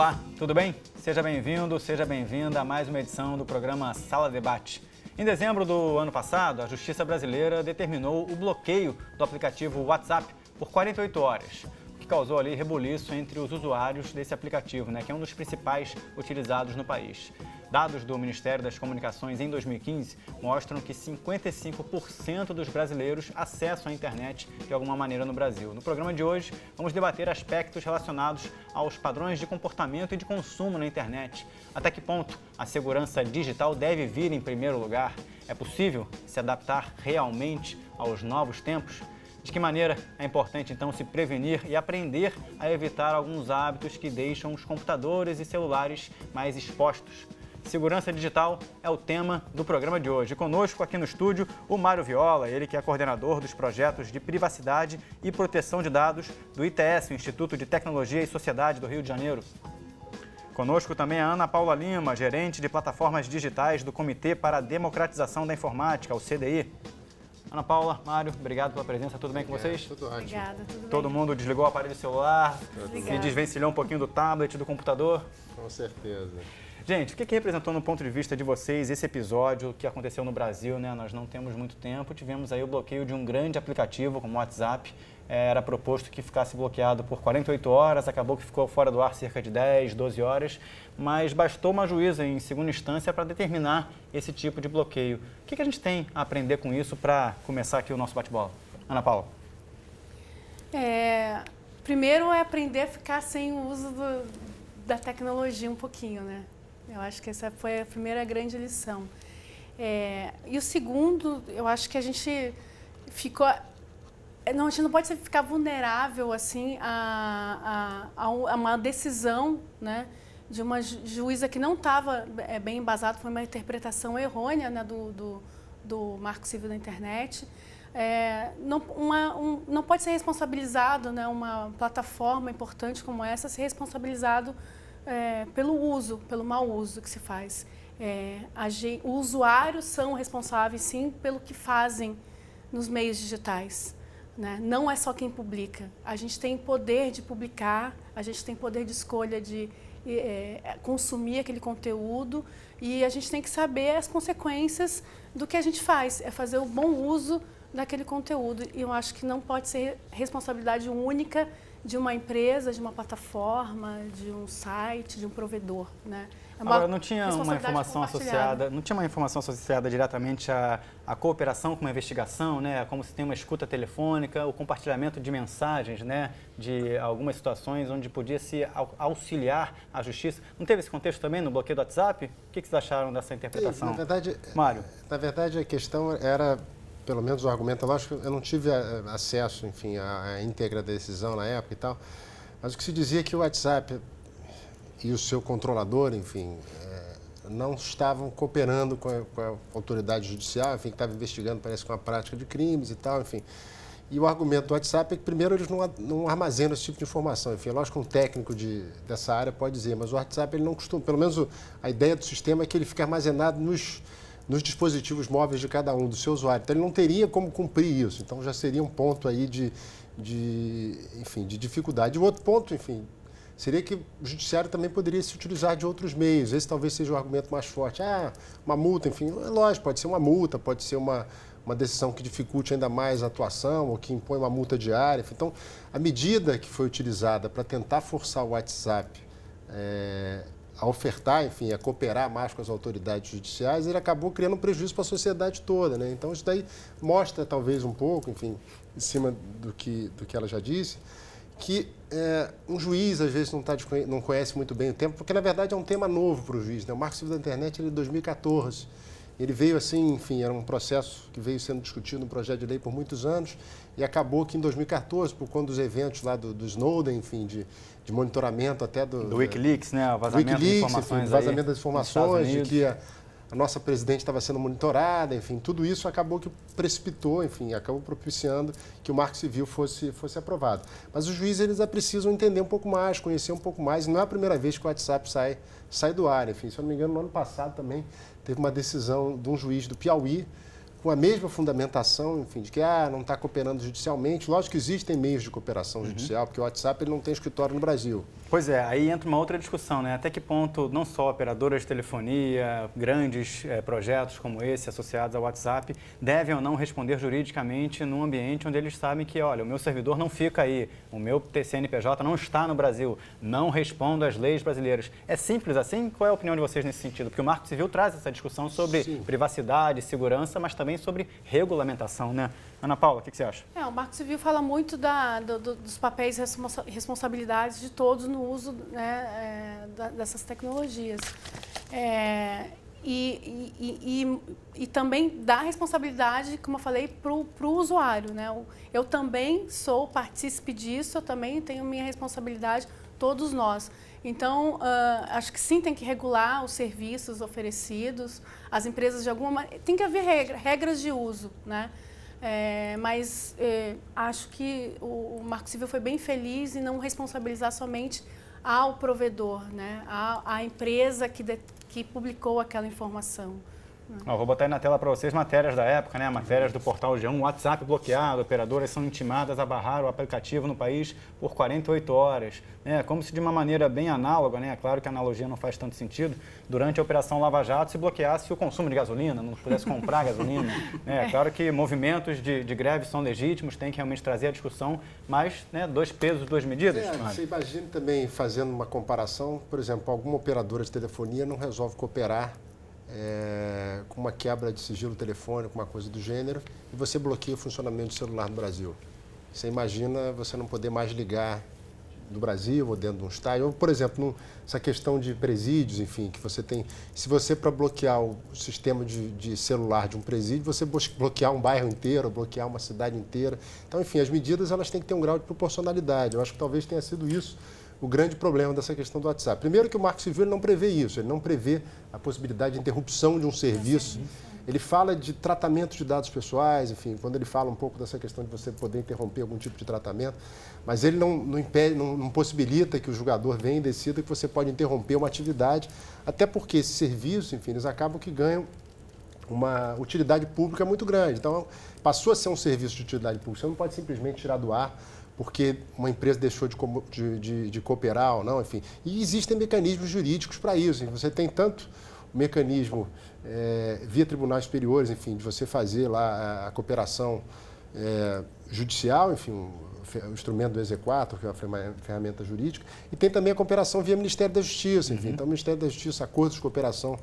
Olá, tudo bem? Seja bem-vindo, seja bem-vinda a mais uma edição do programa Sala Debate. Em dezembro do ano passado, a Justiça Brasileira determinou o bloqueio do aplicativo WhatsApp por 48 horas, o que causou ali rebuliço entre os usuários desse aplicativo, que é um dos principais utilizados no país. Dados do Ministério das Comunicações em 2015 mostram que 55% dos brasileiros acessam a internet de alguma maneira no Brasil. No programa de hoje, vamos debater aspectos relacionados aos padrões de comportamento e de consumo na internet. Até que ponto a segurança digital deve vir em primeiro lugar? É possível se adaptar realmente aos novos tempos? De que maneira é importante, então, se prevenir e aprender a evitar alguns hábitos que deixam os computadores e celulares mais expostos? Segurança digital é o tema do programa de hoje. Conosco aqui no estúdio, o Mário Viola, ele que é coordenador dos projetos de privacidade e proteção de dados do ITS, o Instituto de Tecnologia e Sociedade do Rio de Janeiro. Conosco também a Ana Paula Lima, gerente de plataformas digitais do Comitê para a Democratização da Informática, o CDI. Ana Paula, Mário, obrigado pela presença. Tudo bem com vocês? Tudo ótimo. Obrigada, tudo bem. Todo mundo desligou o aparelho celular, se desvencilhou um pouquinho do tablet, do computador? Com certeza. Gente, o que representou no ponto de vista de vocês esse episódio que aconteceu no Brasil, Nós não temos muito tempo, tivemos aí o bloqueio de um grande aplicativo como o WhatsApp. Era proposto que ficasse bloqueado por 48 horas, acabou que ficou fora do ar cerca de 10, 12 horas, mas bastou uma juíza em segunda instância para determinar esse tipo de bloqueio. O que a gente tem a aprender com isso para começar aqui o nosso bate-bola? Ana Paula. Primeiro é aprender a ficar sem o uso da tecnologia um pouquinho, Eu acho que essa foi a primeira grande lição. E o segundo, eu acho que a gente ficou... a gente não pode ficar vulnerável assim, a uma decisão de uma juíza que não estava bem embasada, foi uma interpretação errônea do Marco Civil da Internet. Não pode ser responsabilizado, uma plataforma importante como essa, ser responsabilizado pelo mau uso que se faz. Os usuários são responsáveis, sim, pelo que fazem nos meios digitais. Não é só quem publica. A gente tem poder de publicar, a gente tem poder de escolha de consumir aquele conteúdo e a gente tem que saber as consequências do que a gente faz, é fazer o bom uso daquele conteúdo. E eu acho que não pode ser responsabilidade única de uma empresa, de uma plataforma, de um site, de um provedor, Agora, não tinha uma informação associada diretamente à cooperação com uma investigação, como se tem uma escuta telefônica, o compartilhamento de mensagens, de algumas situações onde podia se auxiliar a justiça. Não teve esse contexto também no bloqueio do WhatsApp? O que vocês acharam dessa interpretação? Na verdade, Mário. Na verdade, a questão era, pelo menos o argumento, lógico, eu não tive acesso, enfim, à íntegra da decisão na época e tal, mas o que se dizia é que o WhatsApp e o seu controlador, enfim, não estavam cooperando com a autoridade judicial, enfim, que estava investigando, parece, com a prática de crimes e tal, enfim. E o argumento do WhatsApp é que, primeiro, eles não armazenam esse tipo de informação. Enfim, lógico que um técnico dessa área pode dizer, mas o WhatsApp ele não costuma, pelo menos a ideia do sistema é que ele fica armazenado nos dispositivos móveis de cada um, do seu usuário. Então, ele não teria como cumprir isso. Então, já seria um ponto aí de dificuldade. O outro ponto, enfim, seria que o judiciário também poderia se utilizar de outros meios. Esse talvez seja o argumento mais forte. Uma multa, enfim, lógico, pode ser uma multa, pode ser uma decisão que dificulte ainda mais a atuação ou que impõe uma multa diária. Então, a medida que foi utilizada para tentar forçar o WhatsApp a ofertar, enfim, a cooperar mais com as autoridades judiciais, ele acabou criando um prejuízo para a sociedade toda, Então, isso daí mostra, talvez, um pouco, enfim, em cima do que ela já disse, que um juiz, às vezes, não conhece muito bem o tema, porque, na verdade, é um tema novo para o juiz. O Marco Civil da Internet ele é de 2014. Ele veio assim, enfim, era um processo que veio sendo discutido no projeto de lei por muitos anos e acabou que, em 2014, por conta dos eventos lá do Snowden, enfim, de monitoramento até do Wikileaks, o vazamento de informações, enfim, vazamento das informações, de que a nossa presidente estava sendo monitorada, enfim, tudo isso acabou que precipitou, enfim, acabou propiciando que o Marco Civil fosse aprovado. Mas os juízes, eles precisam entender um pouco mais, conhecer um pouco mais, e não é a primeira vez que o WhatsApp sai do ar, enfim, se eu não me engano, no ano passado também teve uma decisão de um juiz do Piauí, com a mesma fundamentação, enfim, de que não está cooperando judicialmente. Lógico que existem meios de cooperação judicial, porque o WhatsApp ele não tem escritório no Brasil. Pois é, aí entra uma outra discussão, né? Até que ponto não só operadoras de telefonia, grandes projetos como esse associados ao WhatsApp devem ou não responder juridicamente num ambiente onde eles sabem que, olha, o meu servidor não fica aí, o meu CNPJ não está no Brasil, não respondo às leis brasileiras. É simples assim? Qual é a opinião de vocês nesse sentido? Porque o Marco Civil traz essa discussão sobre privacidade, segurança, mas também sobre regulamentação, né? Ana Paula, o que você acha? O Marco Civil fala muito dos papéis e responsabilidades de todos no uso, né, dessas tecnologias. E também dá responsabilidade, como eu falei, para o usuário, né? Eu também sou partícipe disso, eu também tenho minha responsabilidade, todos nós. Então, acho que sim, tem que regular os serviços oferecidos, as empresas de alguma maneira, tem que haver regras de uso, né? Mas acho que o Marco Civil foi bem feliz em não responsabilizar somente ao provedor, né? à empresa que publicou aquela informação. Vou botar aí na tela para vocês matérias da época, né? Matérias do portal G1, WhatsApp bloqueado, operadoras são intimadas a barrar o aplicativo no país por 48 horas. Como se de uma maneira bem análoga, né? Claro que a analogia não faz tanto sentido, durante a Operação Lava Jato se bloqueasse o consumo de gasolina, não pudesse comprar gasolina. Claro que movimentos de greve são legítimos, tem que realmente trazer a discussão, mas dois pesos, duas medidas. Você imagina também, fazendo uma comparação, por exemplo, alguma operadora de telefonia não resolve cooperar com uma quebra de sigilo telefônico, uma coisa do gênero, e você bloqueia o funcionamento do celular no Brasil. Você imagina você não poder mais ligar do Brasil ou dentro de um estádio, ou, por exemplo, essa questão de presídios, enfim, que você tem... Se você, para bloquear o sistema de celular de um presídio, você bloquear um bairro inteiro, bloquear uma cidade inteira. Então, enfim, as medidas elas têm que ter um grau de proporcionalidade. Eu acho que talvez tenha sido isso o grande problema dessa questão do WhatsApp. Primeiro que o Marco Civil não prevê isso, ele não prevê a possibilidade de interrupção de um serviço. Ele fala de tratamento de dados pessoais, enfim, quando ele fala um pouco dessa questão de você poder interromper algum tipo de tratamento, mas ele não possibilita que o julgador venha e decida que você pode interromper uma atividade, até porque esse serviço, enfim, eles acabam que ganham uma utilidade pública muito grande. Então, passou a ser um serviço de utilidade pública, você não pode simplesmente tirar do ar porque uma empresa deixou de cooperar ou não, enfim. E existem mecanismos jurídicos para isso. Você tem tanto o mecanismo via tribunais superiores, enfim, de você fazer lá a cooperação judicial, enfim, o instrumento do EZ4, que é uma ferramenta jurídica, e tem também a cooperação via Ministério da Justiça, enfim. Então, o Ministério da Justiça, acordos de cooperação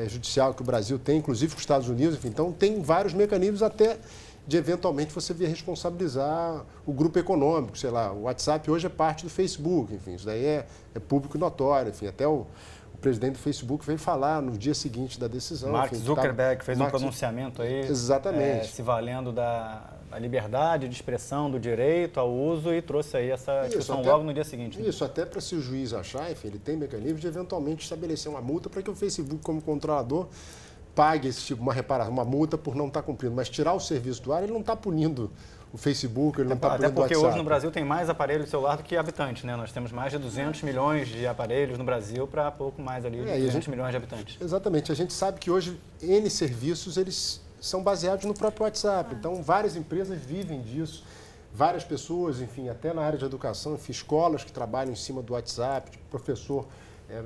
judicial que o Brasil tem, inclusive com os Estados Unidos, enfim. Então, tem vários mecanismos até de eventualmente você vir responsabilizar o grupo econômico, sei lá, o WhatsApp hoje é parte do Facebook, enfim, isso daí é público e notório, enfim, até o presidente do Facebook veio falar no dia seguinte da decisão. Mark Zuckerberg fez um pronunciamento aí, exatamente, se valendo da liberdade de expressão, do direito ao uso e trouxe aí essa discussão logo no dia seguinte. Isso, até para se o juiz achar, enfim, ele tem mecanismo de eventualmente estabelecer uma multa para que o Facebook, como controlador, pague esse tipo, uma multa por não estar cumprindo. Mas tirar o serviço do ar, ele não está punindo o Facebook, ele não está punindo o WhatsApp. Até porque hoje no Brasil tem mais aparelhos de celular do que habitantes, né? Nós temos mais de 200 milhões de aparelhos no Brasil para pouco mais ali de 200 milhões de habitantes. Exatamente. A gente sabe que hoje N serviços, eles são baseados no próprio WhatsApp. Então, várias empresas vivem disso. Várias pessoas, enfim, até na área de educação, enfim, escolas que trabalham em cima do WhatsApp, tipo professor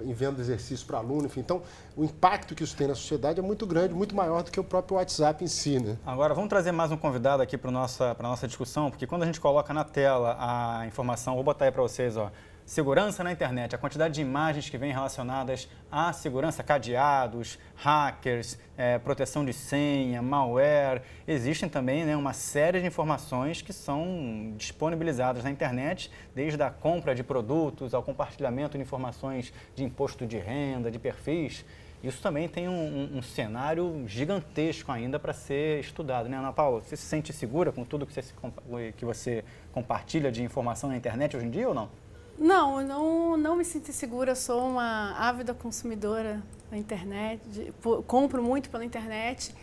enviando exercício para aluno, enfim. Então, o impacto que isso tem na sociedade é muito grande, muito maior do que o próprio WhatsApp em si, né? Agora, vamos trazer mais um convidado aqui para a nossa discussão, porque quando a gente coloca na tela a informação, vou botar aí para vocês, ó, segurança na internet, a quantidade de imagens que vêm relacionadas à segurança, cadeados, hackers, proteção de senha, malware. Existem também, né, uma série de informações que são disponibilizadas na internet, desde a compra de produtos ao compartilhamento de informações de imposto de renda, de perfis. Isso também tem um cenário gigantesco ainda para ser estudado, né, Ana Paula? Você se sente segura com tudo que você compartilha de informação na internet hoje em dia ou não? Não, eu não me sinto segura, sou uma ávida consumidora da internet, compro muito pela internet.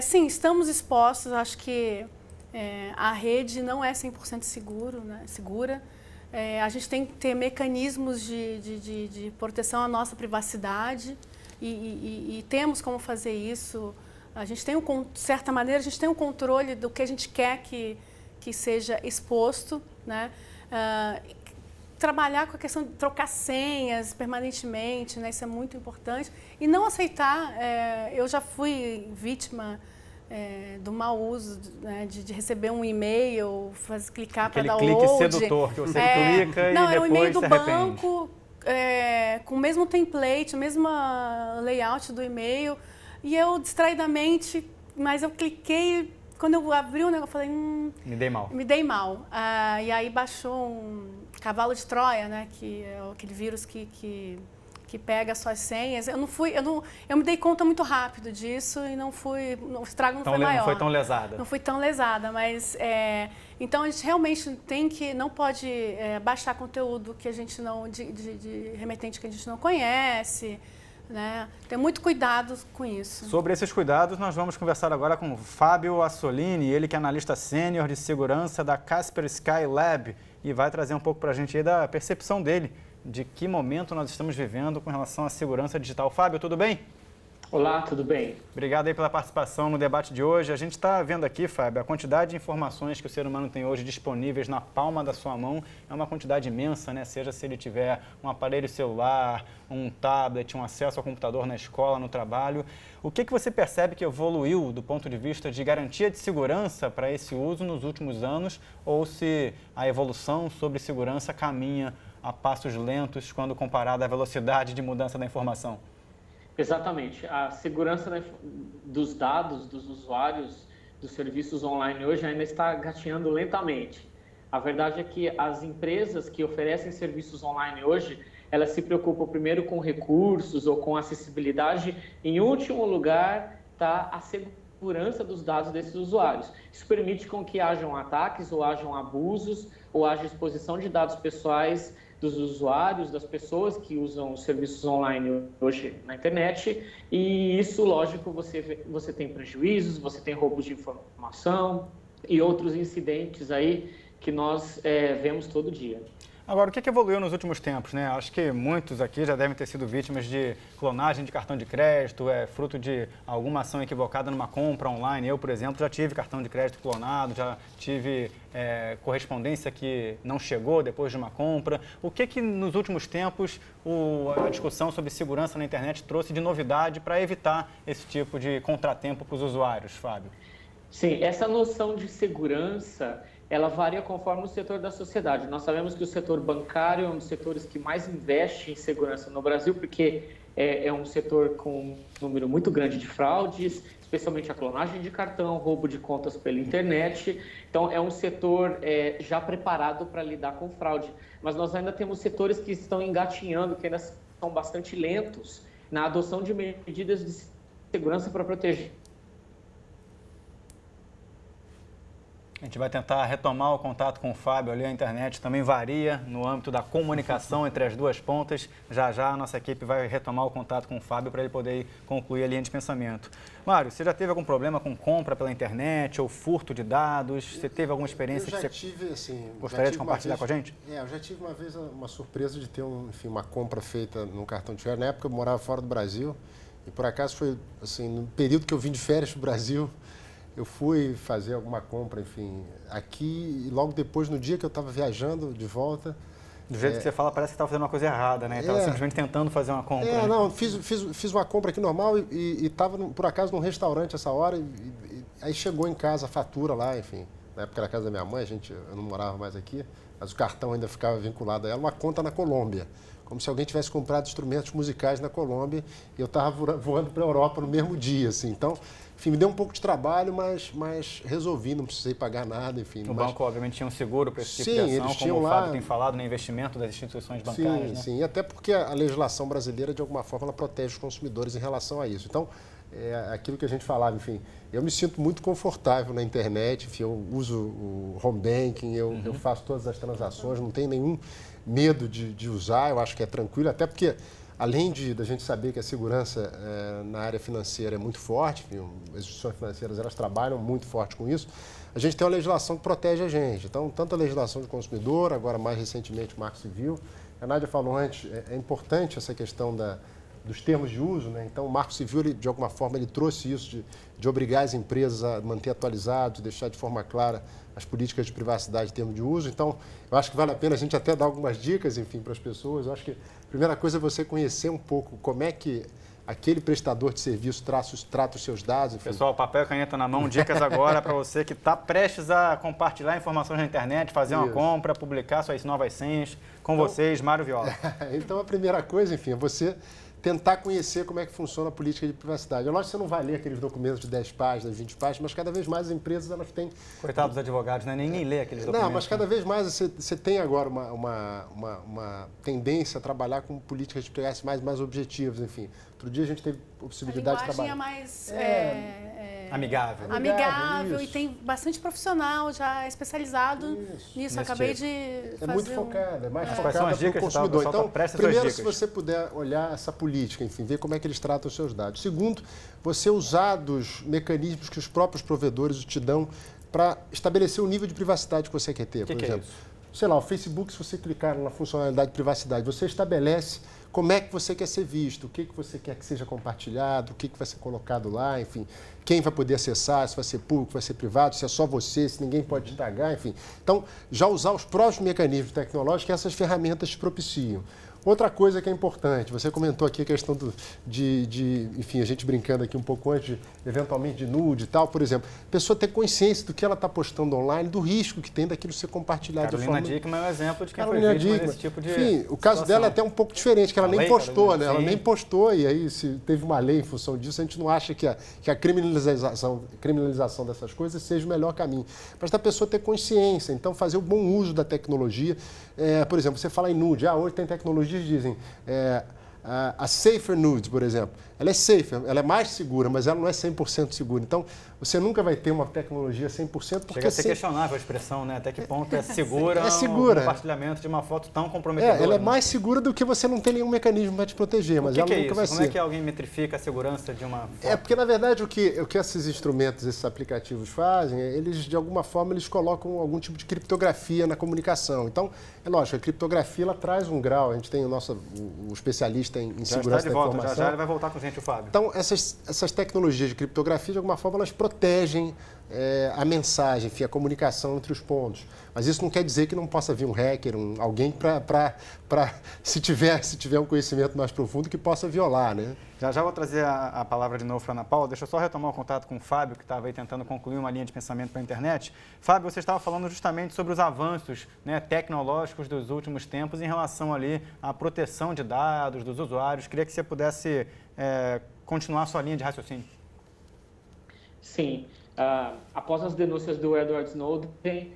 Sim, estamos expostos, acho que a rede não é 100% segura. A gente tem que ter mecanismos de proteção à nossa privacidade e temos como fazer isso A gente tem, de certa maneira, a gente tem um controle do que a gente quer que seja exposto, né? Trabalhar com a questão de trocar senhas permanentemente, né? Isso é muito importante. E não aceitar, eu já fui vítima do mau uso, né? de receber um e-mail, clicar para download. Aquele clique sedutor que você clica e não, depois era um e-mail do se arrepende. banco, com o mesmo template, o mesmo layout do e-mail. E eu, distraidamente, mas eu cliquei, quando eu abri o negócio, eu falei, me dei mal. Me dei mal. E aí baixou um cavalo de Troia, né, que é aquele vírus que pega as suas senhas. Eu me dei conta muito rápido disso e o estrago não foi maior. Não foi tão lesada. Não fui tão lesada, mas então a gente realmente não pode baixar conteúdo que a gente não, de remetente que a gente não conhece. Né? Ter muito cuidado com isso. Sobre esses cuidados, nós vamos conversar agora com o Fábio Assolini, ele que é analista sênior de segurança da Kaspersky Lab e vai trazer um pouco para a gente aí da percepção dele, de que momento nós estamos vivendo com relação à segurança digital. Fábio, tudo bem? Olá, tudo bem? Obrigado aí pela participação no debate de hoje. A gente está vendo aqui, Fábio, a quantidade de informações que o ser humano tem hoje disponíveis na palma da sua mão é uma quantidade imensa, né? Seja se ele tiver um aparelho celular, um tablet, um acesso ao computador na escola, no trabalho. O que você percebe que evoluiu do ponto de vista de garantia de segurança para esse uso nos últimos anos ou se a evolução sobre segurança caminha a passos lentos quando comparada à velocidade de mudança da informação? Exatamente. A segurança, né, dos dados dos usuários dos serviços online hoje ainda está gatinhando lentamente. A verdade é que as empresas que oferecem serviços online hoje, elas se preocupam primeiro com recursos ou com acessibilidade. Em último lugar, está a segurança dos dados desses usuários. Isso permite com que hajam ataques ou hajam abusos ou haja exposição de dados pessoais dos usuários, das pessoas que usam os serviços online hoje na internet, e isso, lógico, você tem prejuízos, você tem roubos de informação e outros incidentes aí que nós vemos todo dia. Agora, o que evoluiu nos últimos tempos, né? Acho que muitos aqui já devem ter sido vítimas de clonagem de cartão de crédito, fruto de alguma ação equivocada numa compra online. Eu, por exemplo, já tive cartão de crédito clonado, já tive correspondência que não chegou depois de uma compra. O que nos últimos tempos a discussão sobre segurança na internet trouxe de novidade para evitar esse tipo de contratempo para os usuários, Fábio? Sim, essa noção de segurança, ela varia conforme o setor da sociedade. Nós sabemos que o setor bancário é um dos setores que mais investe em segurança no Brasil, porque é um setor com um número muito grande de fraudes, especialmente a clonagem de cartão, roubo de contas pela internet. Então, é um setor já preparado para lidar com fraude. Mas nós ainda temos setores que estão engatinhando, que ainda são bastante lentos na adoção de medidas de segurança para proteger. A gente vai tentar retomar o contato com o Fábio ali, a internet também varia no âmbito da comunicação entre as duas pontas. Já a nossa equipe vai retomar o contato com o Fábio para ele poder concluir a linha de pensamento. Mário, você já teve algum problema com compra pela internet ou furto de dados? Você teve alguma experiência que você gostaria de compartilhar com a gente? Eu já tive uma vez uma surpresa de ter uma compra feita no cartão de crédito. Na época eu morava fora do Brasil e por acaso foi assim, no período que eu vim de férias para o Brasil, eu fui fazer alguma compra, enfim, aqui e logo depois, no dia que eu estava viajando de volta... Do jeito que você fala, parece que estava fazendo uma coisa errada, né? Estava simplesmente tentando fazer uma compra. Né? Não, fiz uma compra aqui normal e estava, por acaso, num restaurante essa hora aí chegou em casa a fatura lá, enfim. Na época era a casa da minha mãe, eu não morava mais aqui, mas o cartão ainda ficava vinculado a ela, uma conta na Colômbia. Como se alguém tivesse comprado instrumentos musicais na Colômbia e eu estava voando para a Europa no mesmo dia, assim. Então, enfim, me deu um pouco de trabalho, mas resolvi, não precisei pagar nada, enfim. O banco, obviamente, tinha um seguro para esse tipo de ação, eles como o Fábio tem falado, no investimento das instituições bancárias, né? Sim, e até porque a legislação brasileira, de alguma forma, ela protege os consumidores em relação a isso. Então, aquilo que a gente falava, enfim, eu me sinto muito confortável na internet, enfim, eu uso o home banking, eu faço todas as transações, não tenho nenhum medo de usar, eu acho que é tranquilo, até porque, além da gente saber que a segurança na área financeira é muito forte, enfim, as instituições financeiras elas trabalham muito forte com isso, a gente tem uma legislação que protege a gente. Então, tanto a legislação de consumidor, agora mais recentemente o Marco Civil, a Nádia falou antes, é importante essa questão dos termos de uso, né? Então, o Marco Civil, ele, de alguma forma, ele trouxe isso de obrigar as empresas a manter atualizados, deixar de forma clara as políticas de privacidade em termos de uso. Então, eu acho que vale a pena a gente até dar algumas dicas, enfim, para as pessoas. Eu acho que a primeira coisa é você conhecer um pouco como é que aquele prestador de serviço trata os seus dados. Enfim. Pessoal, papel e caneta na mão, dicas agora para você que está prestes a compartilhar informações na internet, fazer uma compra, publicar suas novas senhas. Com vocês, Mário Viola. Então, a primeira coisa, enfim, é você tentar conhecer como é que funciona a política de privacidade. É lógico que você não vai ler aqueles documentos de 10 páginas, 20 páginas, mas cada vez mais as empresas elas têm... Coitados dos advogados, né? Nem lê aqueles documentos. Não, mas cada vez mais você tem agora uma tendência a trabalhar com políticas de privacidade mais objetivas, enfim. Outro dia a gente teve a possibilidade de trabalhar... A linguagem é mais... Amigável. E tem bastante profissional já especializado nisso. Acabei de fazer muito focada, é mais Quais focada são as para o dicas, consumidor. Então, primeiro, se dicas. você puder olhar essa política, enfim, ver como é que eles tratam os seus dados. Segundo, você usar dos mecanismos que os próprios provedores te dão para estabelecer o nível de privacidade que você quer ter. Por exemplo, sei lá, o Facebook, se você clicar na funcionalidade de privacidade, você estabelece como é que você quer ser visto, o que você quer que seja compartilhado, o que vai ser colocado lá, enfim, quem vai poder acessar, se vai ser público, vai ser privado, se é só você, se ninguém pode te tagar, enfim. Então, já usar os próprios mecanismos tecnológicos que essas ferramentas te propiciam. Outra coisa que é importante, você comentou aqui a questão enfim, a gente brincando aqui um pouco antes, eventualmente de nude e tal, por exemplo, a pessoa ter consciência do que ela está postando online, do risco que tem daquilo ser compartilhado de forma... Carolina Dickmann é um exemplo de quem foi vítima desse tipo de Enfim, o caso dela é até um pouco diferente, que ela nem postou, né? Ela nem postou, e aí se teve uma lei em função disso, a gente não acha que a criminalização dessas coisas seja o melhor caminho. Mas da pessoa ter consciência, então fazer o bom uso da tecnologia. Por exemplo, você fala em nude, hoje tem tecnologias que dizem a Safer Nudes, por exemplo. Ela é safer, ela é mais segura, mas ela não é 100% segura. Então, você nunca vai ter uma tecnologia 100% porque... Chega a ser questionável a expressão, né? Até que ponto é segura segura. o compartilhamento de uma foto tão comprometedora. Ela é mais segura do que você não ter nenhum mecanismo para te proteger, mas ela nunca vai ser. Como é que alguém metrifica a segurança de uma foto? Porque, na verdade, o que esses instrumentos, esses aplicativos fazem, eles, de alguma forma, eles colocam algum tipo de criptografia na comunicação. Então, é lógico, a criptografia, ela traz um grau. A gente tem o especialista em segurança da informação. Já ele vai voltar com a gente, o Fábio. Então, essas tecnologias de criptografia, de alguma forma, elas protegem a mensagem, enfim, a comunicação entre os pontos. Mas isso não quer dizer que não possa vir um hacker, alguém para se tiver um conhecimento mais profundo, que possa violar, né? Já vou trazer a palavra de novo para a Ana Paula. Deixa eu só retomar o contato com o Fábio, que estava aí tentando concluir uma linha de pensamento para a internet. Fábio, você estava falando justamente sobre os avanços, né, tecnológicos dos últimos tempos em relação ali à proteção de dados dos usuários. Queria que você pudesse continuar a sua linha de raciocínio. Sim. Após as denúncias do Edward Snowden,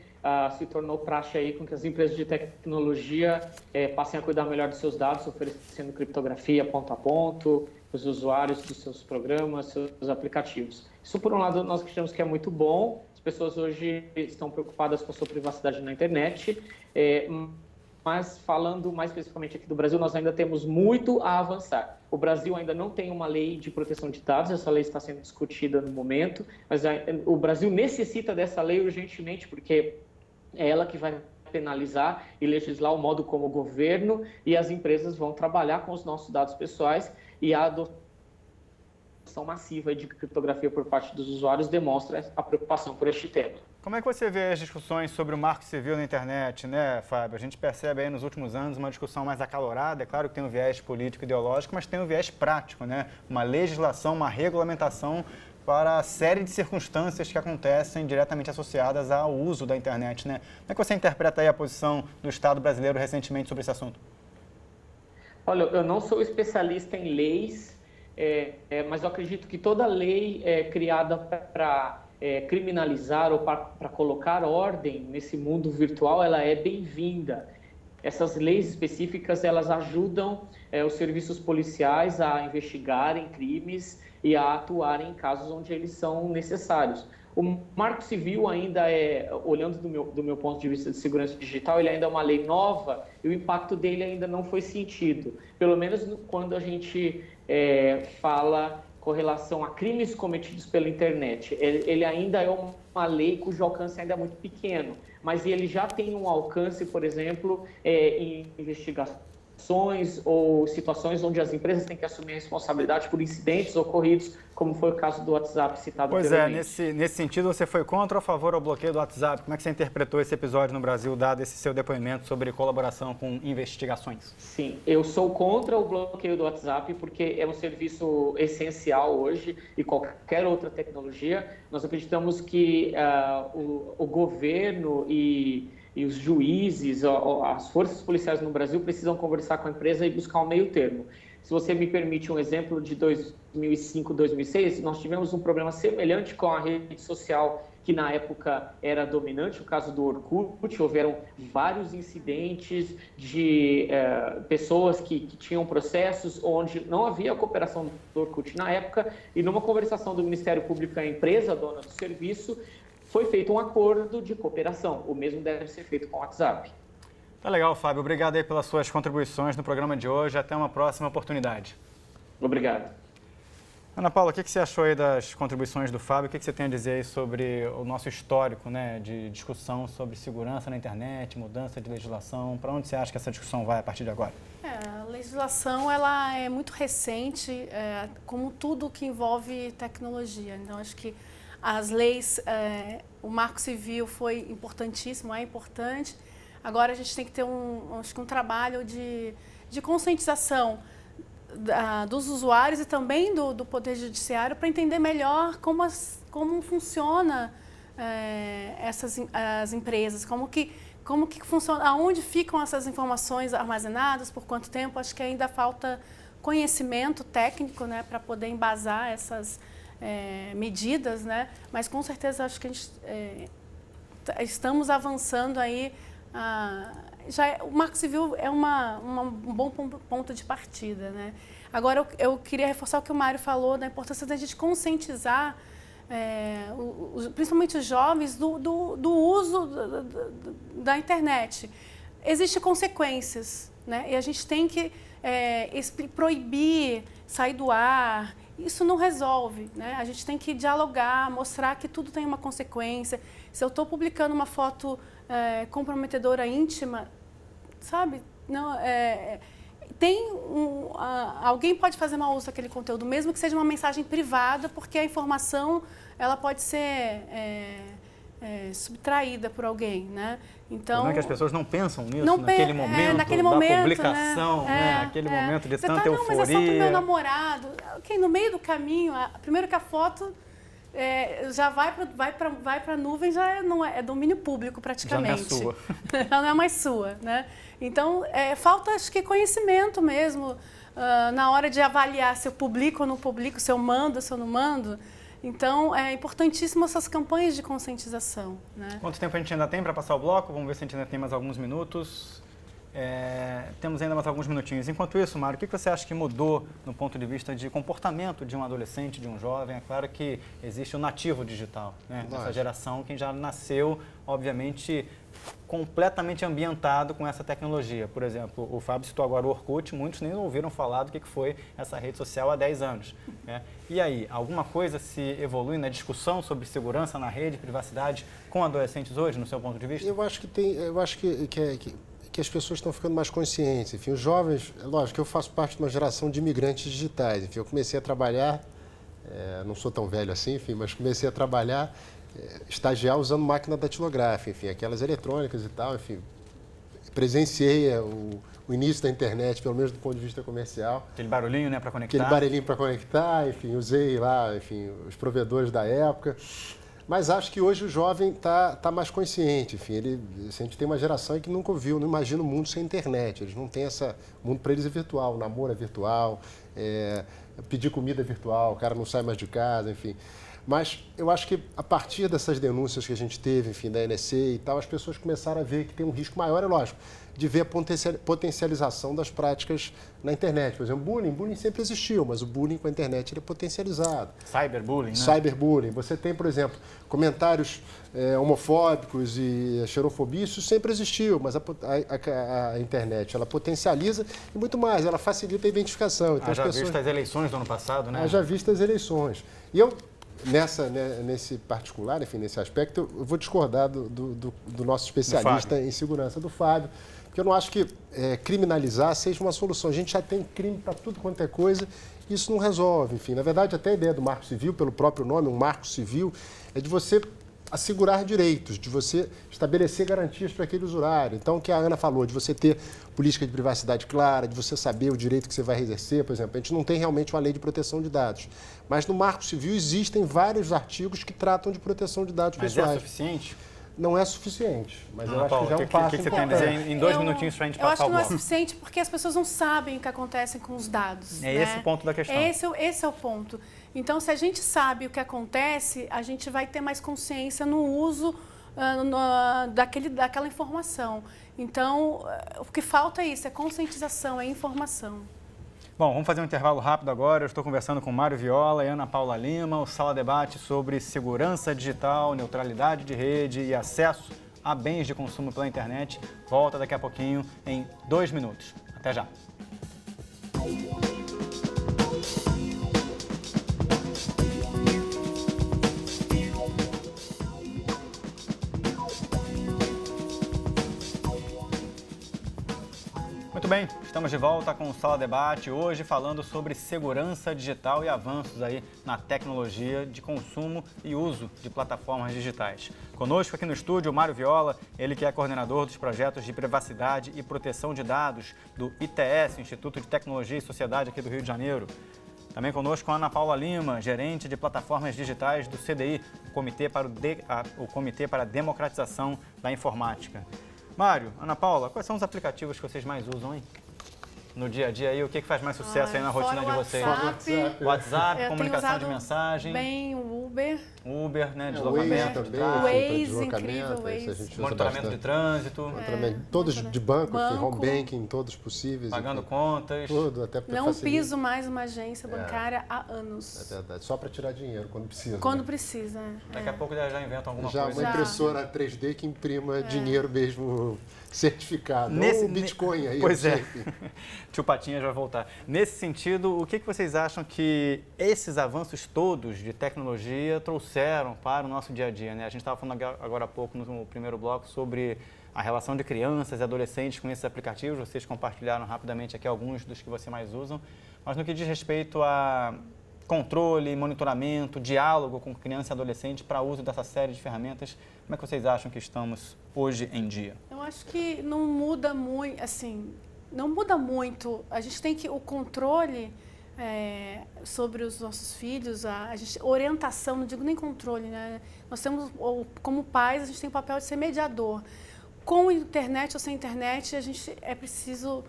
se tornou praxe aí com que as empresas de tecnologia passem a cuidar melhor dos seus dados, oferecendo criptografia ponto a ponto, os usuários dos seus programas, seus aplicativos. Isso, por um lado, nós achamos que é muito bom. As pessoas hoje estão preocupadas com a sua privacidade na internet, mas falando mais especificamente aqui do Brasil, nós ainda temos muito a avançar. O Brasil ainda não tem uma lei de proteção de dados, essa lei está sendo discutida no momento, mas o Brasil necessita dessa lei urgentemente, porque é ela que vai penalizar e legislar o modo como o governo e as empresas vão trabalhar com os nossos dados pessoais, e a adoção massiva de criptografia por parte dos usuários demonstra a preocupação por este tema. Como é que você vê as discussões sobre o marco civil na internet, né, Fábio? A gente percebe aí nos últimos anos uma discussão mais acalorada. É claro que tem um viés político e ideológico, mas tem um viés prático, né? Uma legislação, uma regulamentação para a série de circunstâncias que acontecem diretamente associadas ao uso da internet, né? Como é que você interpreta aí a posição do Estado brasileiro recentemente sobre esse assunto? Olha, eu não sou especialista em leis, mas eu acredito que toda lei criada para criminalizar ou para colocar ordem nesse mundo virtual, ela é bem-vinda. Essas leis específicas, elas ajudam os serviços policiais a investigarem crimes e a atuarem em casos onde eles são necessários. O Marco Civil ainda olhando do meu ponto de vista de segurança digital, ele ainda é uma lei nova e o impacto dele ainda não foi sentido. Pelo menos quando a gente fala com relação a crimes cometidos pela internet. Ele ainda é uma lei cujo alcance ainda é muito pequeno, mas ele já tem um alcance, por exemplo, em investigações ou situações onde as empresas têm que assumir a responsabilidade por incidentes ocorridos, como foi o caso do WhatsApp citado Pois pelo é, Mendes. nesse sentido, você foi contra ou a favor ao bloqueio do WhatsApp? Como é que você interpretou esse episódio no Brasil, dado esse seu depoimento sobre colaboração com investigações? Sim, eu sou contra o bloqueio do WhatsApp porque é um serviço essencial hoje e qualquer outra tecnologia. Nós acreditamos que o governo e os juízes, as forças policiais no Brasil precisam conversar com a empresa e buscar um meio termo. Se você me permite um exemplo de 2005, 2006, nós tivemos um problema semelhante com a rede social que na época era dominante, o caso do Orkut. Houveram vários incidentes de pessoas que tinham processos onde não havia cooperação do Orkut na época, e numa conversação do Ministério Público com a empresa dona do serviço, foi feito um acordo de cooperação. O mesmo deve ser feito com o WhatsApp. Tá legal, Fábio. Obrigado aí pelas suas contribuições no programa de hoje. Até uma próxima oportunidade. Obrigado. Ana Paula, o que você achou aí das contribuições do Fábio? O que você tem a dizer aí sobre o nosso histórico, né, de discussão sobre segurança na internet, mudança de legislação? Para onde você acha que essa discussão vai a partir de agora? A legislação ela é muito recente, como tudo que envolve tecnologia. Então, acho que as leis, o Marco Civil foi importantíssimo, é importante. Agora a gente tem que ter acho que um trabalho de conscientização dos usuários e também do Poder Judiciário para entender melhor como funciona as empresas, como que funciona, aonde ficam essas informações armazenadas, por quanto tempo. Acho que ainda falta conhecimento técnico, né, para poder embasar essas medidas, né? Mas com certeza acho que estamos avançando aí. O Marco Civil é um bom ponto de partida, né? Agora eu queria reforçar o que o Mário falou da importância da gente conscientizar, principalmente os jovens, do uso da internet. Existem consequências, né? E a gente tem que proibir, sair do ar. Isso não resolve, né? A gente tem que dialogar, mostrar que tudo tem uma consequência. Se eu estou publicando uma foto comprometedora íntima, sabe? Não, alguém pode fazer mau uso daquele conteúdo, mesmo que seja uma mensagem privada, porque a informação ela pode ser subtraída por alguém, né? Então, não é que as pessoas não pensam nisso naquele momento da publicação, aquele momento de tanta euforia. Mas é só pro meu namorado. Okay, no meio do caminho, primeiro que a foto já vai para a nuvem, já não é domínio público praticamente. Já não é sua. Já não é mais sua, né? Então, falta, acho que, conhecimento mesmo na hora de avaliar se eu publico ou não publico, se eu mando, se eu não mando. Então, é importantíssimo essas campanhas de conscientização, né? Quanto tempo a gente ainda tem para passar o bloco? Vamos ver se a gente ainda tem mais alguns minutos. Temos ainda mais alguns minutinhos. Enquanto isso, Mário, o que você acha que mudou no ponto de vista de comportamento de um adolescente, de um jovem? É claro que existe o nativo digital, né? Essa geração que já nasceu, obviamente, completamente ambientado com essa tecnologia. Por exemplo, o Fábio citou agora o Orkut, muitos nem ouviram falar do que foi essa rede social há 10 anos. Né? E aí, alguma coisa se evolui na discussão sobre segurança na rede, privacidade, com adolescentes hoje, no seu ponto de vista? Eu acho que as pessoas estão ficando mais conscientes. Enfim, os jovens, lógico que eu faço parte de uma geração de imigrantes digitais. Enfim, eu comecei a trabalhar, não sou tão velho assim, enfim, mas comecei a trabalhar, estagiar usando máquina datilográfica, enfim, aquelas eletrônicas e tal, enfim. Presenciei o início da internet, pelo menos do ponto de vista comercial. Aquele barulhinho, né, para conectar. Aquele barulhinho para conectar, enfim, usei lá, enfim, os provedores da época. Mas acho que hoje o jovem está mais consciente, enfim, a gente tem uma geração que nunca ouviu, não imagina o mundo sem internet, eles não têm o mundo para eles é virtual, o namoro é virtual, pedir comida é virtual, o cara não sai mais de casa, enfim. Mas eu acho que a partir dessas denúncias que a gente teve, enfim, da NSC e tal, as pessoas começaram a ver que tem um risco maior, é lógico, de ver a potencialização das práticas na internet. Por exemplo, bullying sempre existiu, mas o bullying com a internet ele é potencializado. Cyberbullying, né? Cyberbullying. Você tem, por exemplo, comentários homofóbicos e xenofobia, isso sempre existiu, mas a internet ela potencializa e muito mais, ela facilita a identificação. Então, já visto as eleições do ano passado, né? Já visto as eleições. E eu, nesse particular, enfim, nesse aspecto, eu vou discordar do nosso especialista em segurança, do Fábio, Porque eu não acho que criminalizar seja uma solução. A gente já tem crime para tudo quanto é coisa, isso não resolve. Enfim, na verdade, até a ideia do Marco Civil, pelo próprio nome, um Marco Civil, é de você assegurar direitos, de você estabelecer garantias para aquele usuário. Então, o que a Ana falou, de você ter política de privacidade clara, de você saber o direito que você vai exercer, por exemplo. A gente não tem realmente uma lei de proteção de dados. Mas no Marco Civil existem vários artigos que tratam de proteção de dados pessoais. Mas é suficiente? Não é suficiente, mas eu acho Paulo, que já é um passo O que você tem a dizer em 2 minutinhos para a gente passar o bloco? Eu acho que não é suficiente porque as pessoas não sabem o que acontece com os dados. É esse o ponto da questão. Esse é o ponto. Então, se a gente sabe o que acontece, a gente vai ter mais consciência no uso daquela informação. Então, o que falta é isso, é conscientização, é informação. Bom, vamos fazer um intervalo rápido agora. Eu estou conversando com Mário Viola e Ana Paula Lima, o Sala Debate sobre segurança digital, neutralidade de rede e acesso a bens de consumo pela internet. Volta daqui a pouquinho em 2 minutos. Até já. Muito bem, estamos de volta com o Sala Debate, hoje falando sobre segurança digital e avanços aí na tecnologia de consumo e uso de plataformas digitais. Conosco aqui no estúdio o Mário Viola, ele que é coordenador dos projetos de privacidade e proteção de dados do ITS, Instituto de Tecnologia e Sociedade aqui do Rio de Janeiro. Também conosco a Ana Paula Lima, gerente de plataformas digitais do CDI, o Comitê para a Democratização da Informática. Mário, Ana Paula, quais são os aplicativos que vocês mais usam, hein? No dia a dia aí, o que faz mais sucesso aí na rotina de vocês? WhatsApp, comunicação de mensagem. Bem, o Uber, né? Deslocamento, Waze, incrível, Waze. Monitoramento de trânsito. Todos de banco, home banking, todos possíveis. Pagando contas. Tudo, até para Não piso mais uma agência bancária há anos. É verdade, só para tirar dinheiro quando precisa. Quando precisa. Daqui a pouco já inventam alguma coisa. Já uma impressora 3D que imprima dinheiro mesmo certificado. Ou Bitcoin aí. Pois é. Tio Patinhas vai voltar. Nesse sentido, o que vocês acham que esses avanços todos de tecnologia trouxeram para o nosso dia a dia, né? A gente estava falando agora há pouco no primeiro bloco sobre a relação de crianças e adolescentes com esses aplicativos. Vocês compartilharam rapidamente aqui alguns dos que vocês mais usam. Mas no que diz respeito a controle, monitoramento, diálogo com criança e adolescente para uso dessa série de ferramentas, como é que vocês acham que estamos hoje em dia? Eu acho que não muda muito, assim, não muda muito. A gente tem que, o controle sobre os nossos filhos, orientação, não digo nem controle, né? Nós temos, como pais, a gente tem o papel de ser mediador. Com internet ou sem internet, a gente é preciso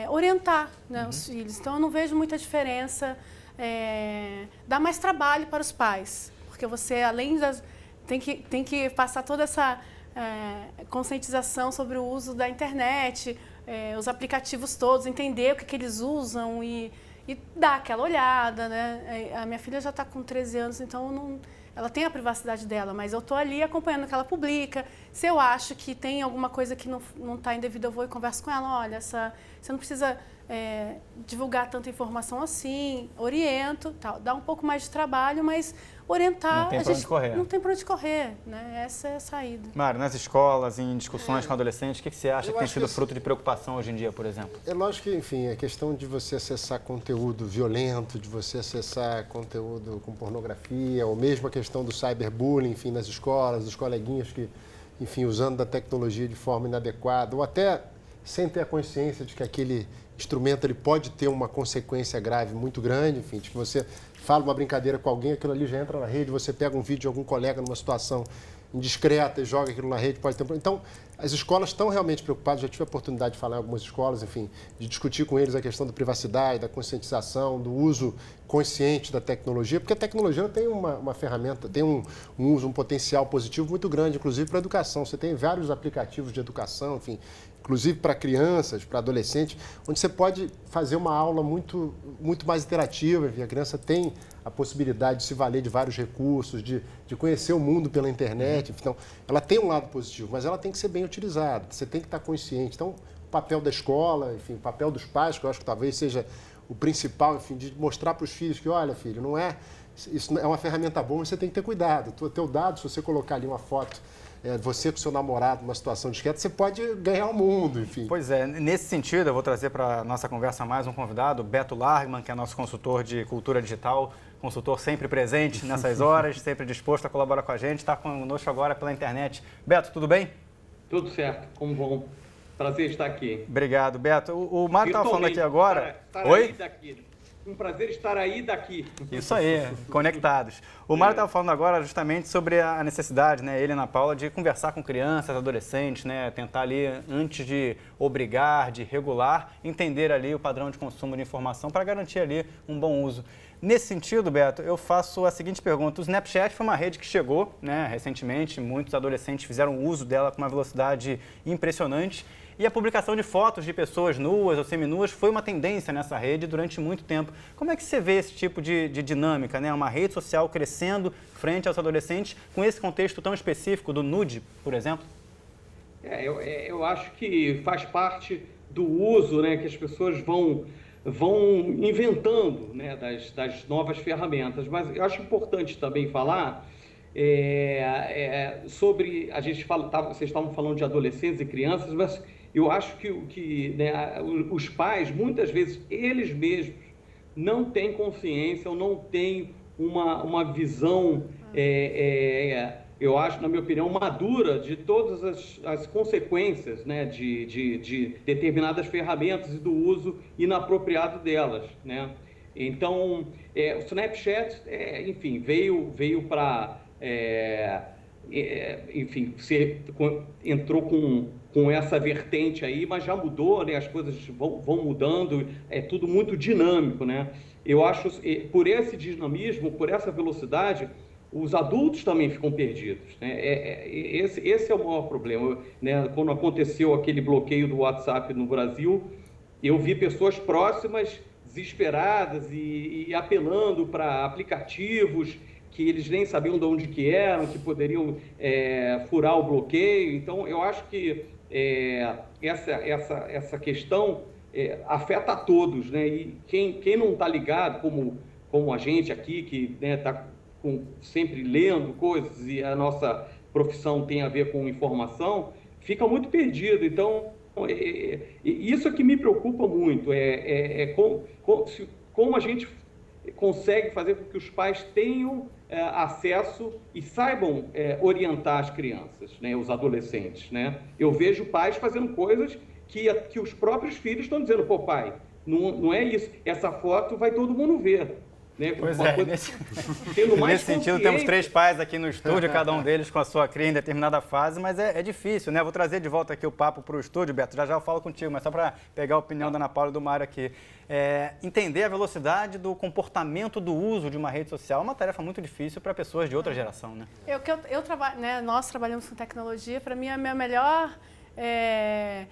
orientar, né, os filhos. Então, eu não vejo muita diferença. Dá mais trabalho para os pais, porque você, além das... Tem que passar toda essa conscientização sobre o uso da internet, os aplicativos todos, entender o que eles usam e dar aquela olhada, né? A minha filha já está com 13 anos, então ela tem a privacidade dela, mas eu estou ali acompanhando o que ela publica. Se eu acho que tem alguma coisa que não está indevida, eu vou e converso com ela. Olha, você não precisa divulgar tanta informação assim, oriento, tal. Dá um pouco mais de trabalho, mas orientar... Não tem para onde correr. Não tem para onde correr, né? Essa é a saída. Mário, nas escolas, em discussões com adolescentes, o que você acha que tem sido fruto de preocupação hoje em dia, por exemplo? É lógico que, enfim, a questão de você acessar conteúdo violento, de você acessar conteúdo com pornografia, ou mesmo a questão do cyberbullying, enfim, nas escolas, dos coleguinhas que, enfim, usando da tecnologia de forma inadequada, ou até sem ter a consciência de que aquele instrumento ele pode ter uma consequência grave muito grande, enfim, de que você fala uma brincadeira com alguém, aquilo ali já entra na rede, você pega um vídeo de algum colega numa situação indiscreta e joga aquilo na rede, pode ter... Então, as escolas estão realmente preocupadas, já tive a oportunidade de falar em algumas escolas, enfim, de discutir com eles a questão da privacidade, da conscientização, do uso consciente da tecnologia, porque a tecnologia tem uma ferramenta, tem um uso, um potencial positivo muito grande, inclusive para a educação. Você tem vários aplicativos de educação, enfim, inclusive para crianças, para adolescentes, onde você pode fazer uma aula muito mais interativa. Enfim, a criança tem a possibilidade de se valer de vários recursos, de conhecer o mundo pela internet. Então, ela tem um lado positivo, mas ela tem que ser bem utilizada, você tem que estar consciente. Então, o papel da escola, enfim, o papel dos pais, que eu acho que talvez seja o principal, enfim, de mostrar para os filhos que, olha, filho, isso é uma ferramenta boa, mas você tem que ter cuidado. O teu dado, se você colocar ali uma foto você com seu namorado numa situação discreta, você pode ganhar o mundo, enfim. Pois é, nesse sentido, eu vou trazer para a nossa conversa mais um convidado, Beto Largman, que é nosso consultor de cultura digital, consultor sempre presente nessas horas, sempre disposto a colaborar com a gente, está conosco agora pela internet. Beto, tudo bem? Tudo certo, como vão? Prazer estar aqui. Obrigado, Beto. O Mário estava falando aqui agora... Oi? Um prazer estar aí daqui. Isso aí, conectados. O Mário estava falando agora justamente sobre a necessidade, né, ele e a Ana Paula, de conversar com crianças, adolescentes, né, tentar ali, antes de obrigar, de regular, entender ali o padrão de consumo de informação para garantir ali um bom uso. Nesse sentido, Beto, eu faço a seguinte pergunta. O Snapchat foi uma rede que chegou, né, recentemente, muitos adolescentes fizeram uso dela com uma velocidade impressionante. E a publicação de fotos de pessoas nuas ou seminuas foi uma tendência nessa rede durante muito tempo. Como é que você vê esse tipo de dinâmica, né? Uma rede social crescendo frente aos adolescentes com esse contexto tão específico do nude, por exemplo? Eu acho que faz parte do uso, né, que as pessoas vão inventando, né, das novas ferramentas. Mas eu acho importante também falar sobre... vocês estavam falando de adolescentes e crianças, mas eu acho que né, os pais, muitas vezes, eles mesmos não têm consciência ou não têm uma visão, eu acho, na minha opinião, madura de todas as consequências, né, de determinadas ferramentas e do uso inapropriado delas, né? Então, o Snapchat, enfim, veio para... entrou com essa vertente aí, mas já mudou, né? As coisas vão mudando, é tudo muito dinâmico, né? Eu acho, por esse dinamismo, por essa velocidade, os adultos também ficam perdidos, né? Esse é o maior problema, né? Quando aconteceu aquele bloqueio do WhatsApp no Brasil, eu vi pessoas próximas, desesperadas e apelando para aplicativos que eles nem sabiam de onde que eram, que poderiam furar o bloqueio. Então, eu acho que essa questão afeta a todos, né? E quem não está ligado, como a gente aqui, que está sempre lendo coisas e a nossa profissão tem a ver com informação, fica muito perdido. Então, isso é que me preocupa muito, como a gente consegue fazer com que os pais tenham acesso e saibam orientar as crianças, né, os adolescentes, né? Eu vejo pais fazendo coisas que os próprios filhos estão dizendo, pô, pai, não é isso, essa foto vai todo mundo ver. Né? Pois nesse sentido, temos 3 pais aqui no estúdio, cada um deles com a sua cria em determinada fase, mas é difícil, né? Vou trazer de volta aqui o papo para o estúdio, Beto, já eu falo contigo, mas só para pegar a opinião da Ana Paula e do Mário aqui. Entender a velocidade do comportamento do uso de uma rede social é uma tarefa muito difícil para pessoas de outra geração, né? Eu trabalho, né? Nós trabalhamos com tecnologia, para mim a minha melhor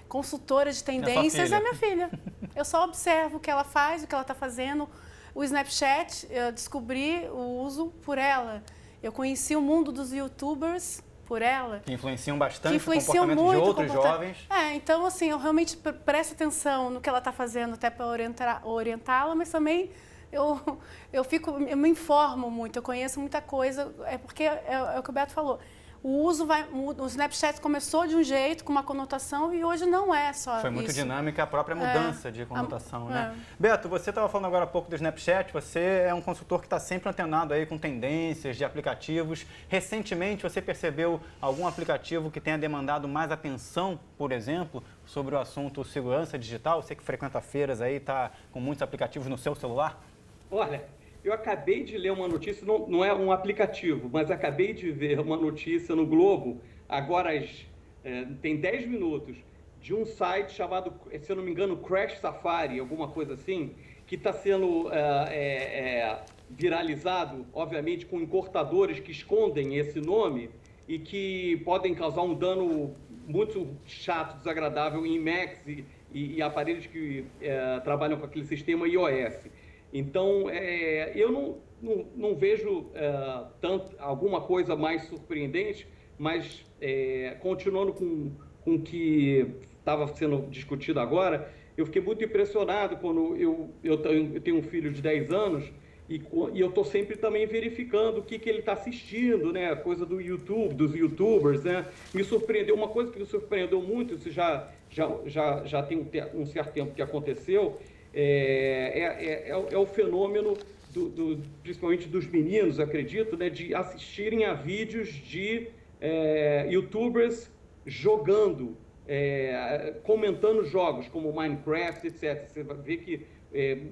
consultora de tendências é minha filha. Eu só observo o que ela faz, o que ela está fazendo. O Snapchat, eu descobri o uso por ela. Eu conheci o mundo dos YouTubers por ela. Que influenciam bastante o comportamento de outros jovens. Então, assim, eu realmente presto atenção no que ela está fazendo, até para orientá-la, mas também eu me informo muito, eu conheço muita coisa, porque é o que o Beto falou. O Snapchat começou de um jeito, com uma conotação, e hoje não é só isso. Foi muito dinâmica a própria mudança de conotação, né? Beto, você estava falando agora há pouco do Snapchat, você é um consultor que está sempre antenado aí com tendências de aplicativos. Recentemente, você percebeu algum aplicativo que tenha demandado mais atenção, por exemplo, sobre o assunto segurança digital? Você que frequenta feiras aí, está com muitos aplicativos no seu celular? Olha... Eu acabei de ler uma notícia, não é um aplicativo, mas acabei de ver uma notícia no Globo, agora tem 10 minutos, de um site chamado, se eu não me engano, Crash Safari, alguma coisa assim, que está sendo viralizado, obviamente, com encurtadores que escondem esse nome e que podem causar um dano muito chato, desagradável em Macs e aparelhos que trabalham com aquele sistema iOS. Então, eu não vejo alguma coisa mais surpreendente, mas continuando com o que estava sendo discutido agora, eu fiquei muito impressionado quando eu tenho um filho de 10 anos E eu estou sempre também verificando o que ele está assistindo, né? A coisa do YouTube, dos YouTubers, né? Me surpreendeu, uma coisa que me surpreendeu muito, isso já tem um certo tempo que aconteceu, é o fenômeno, principalmente dos meninos, acredito, né? De assistirem a vídeos de YouTubers jogando, comentando jogos como Minecraft, etc. Você vai ver que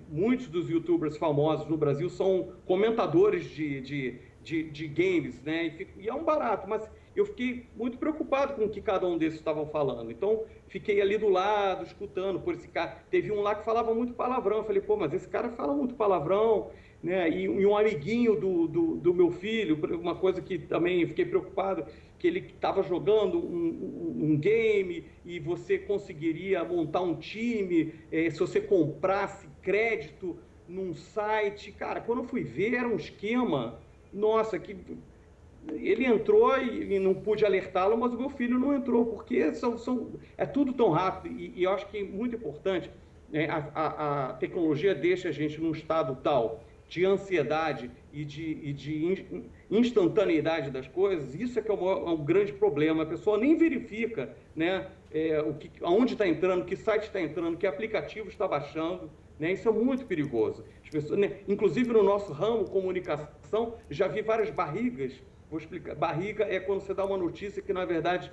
muitos dos YouTubers famosos no Brasil são comentadores de games, né? E é um barato, mas eu fiquei muito preocupado com o que cada um desses estavam falando. Então, fiquei ali do lado, escutando por esse cara. Teve um lá que falava muito palavrão. Eu falei, pô, mas esse cara fala muito palavrão, né? E um amiguinho do meu filho, uma coisa que também fiquei preocupado, que ele estava jogando um game e você conseguiria montar um time se você comprasse crédito num site. Cara, quando eu fui ver, era um esquema, nossa, que ele entrou e não pude alertá-lo, mas o meu filho não entrou, porque é tudo tão rápido. E eu acho que é muito importante, né, a tecnologia deixa a gente num estado tal de ansiedade e de instantaneidade das coisas. Isso é que é um grande problema. A pessoa nem verifica, né, aonde está entrando, que site está entrando, que aplicativo está baixando, né? Isso é muito perigoso. As pessoas, né, inclusive no nosso ramo, comunicação, já vi várias barrigas. Vou explicar. Barriga é quando você dá uma notícia que, na verdade,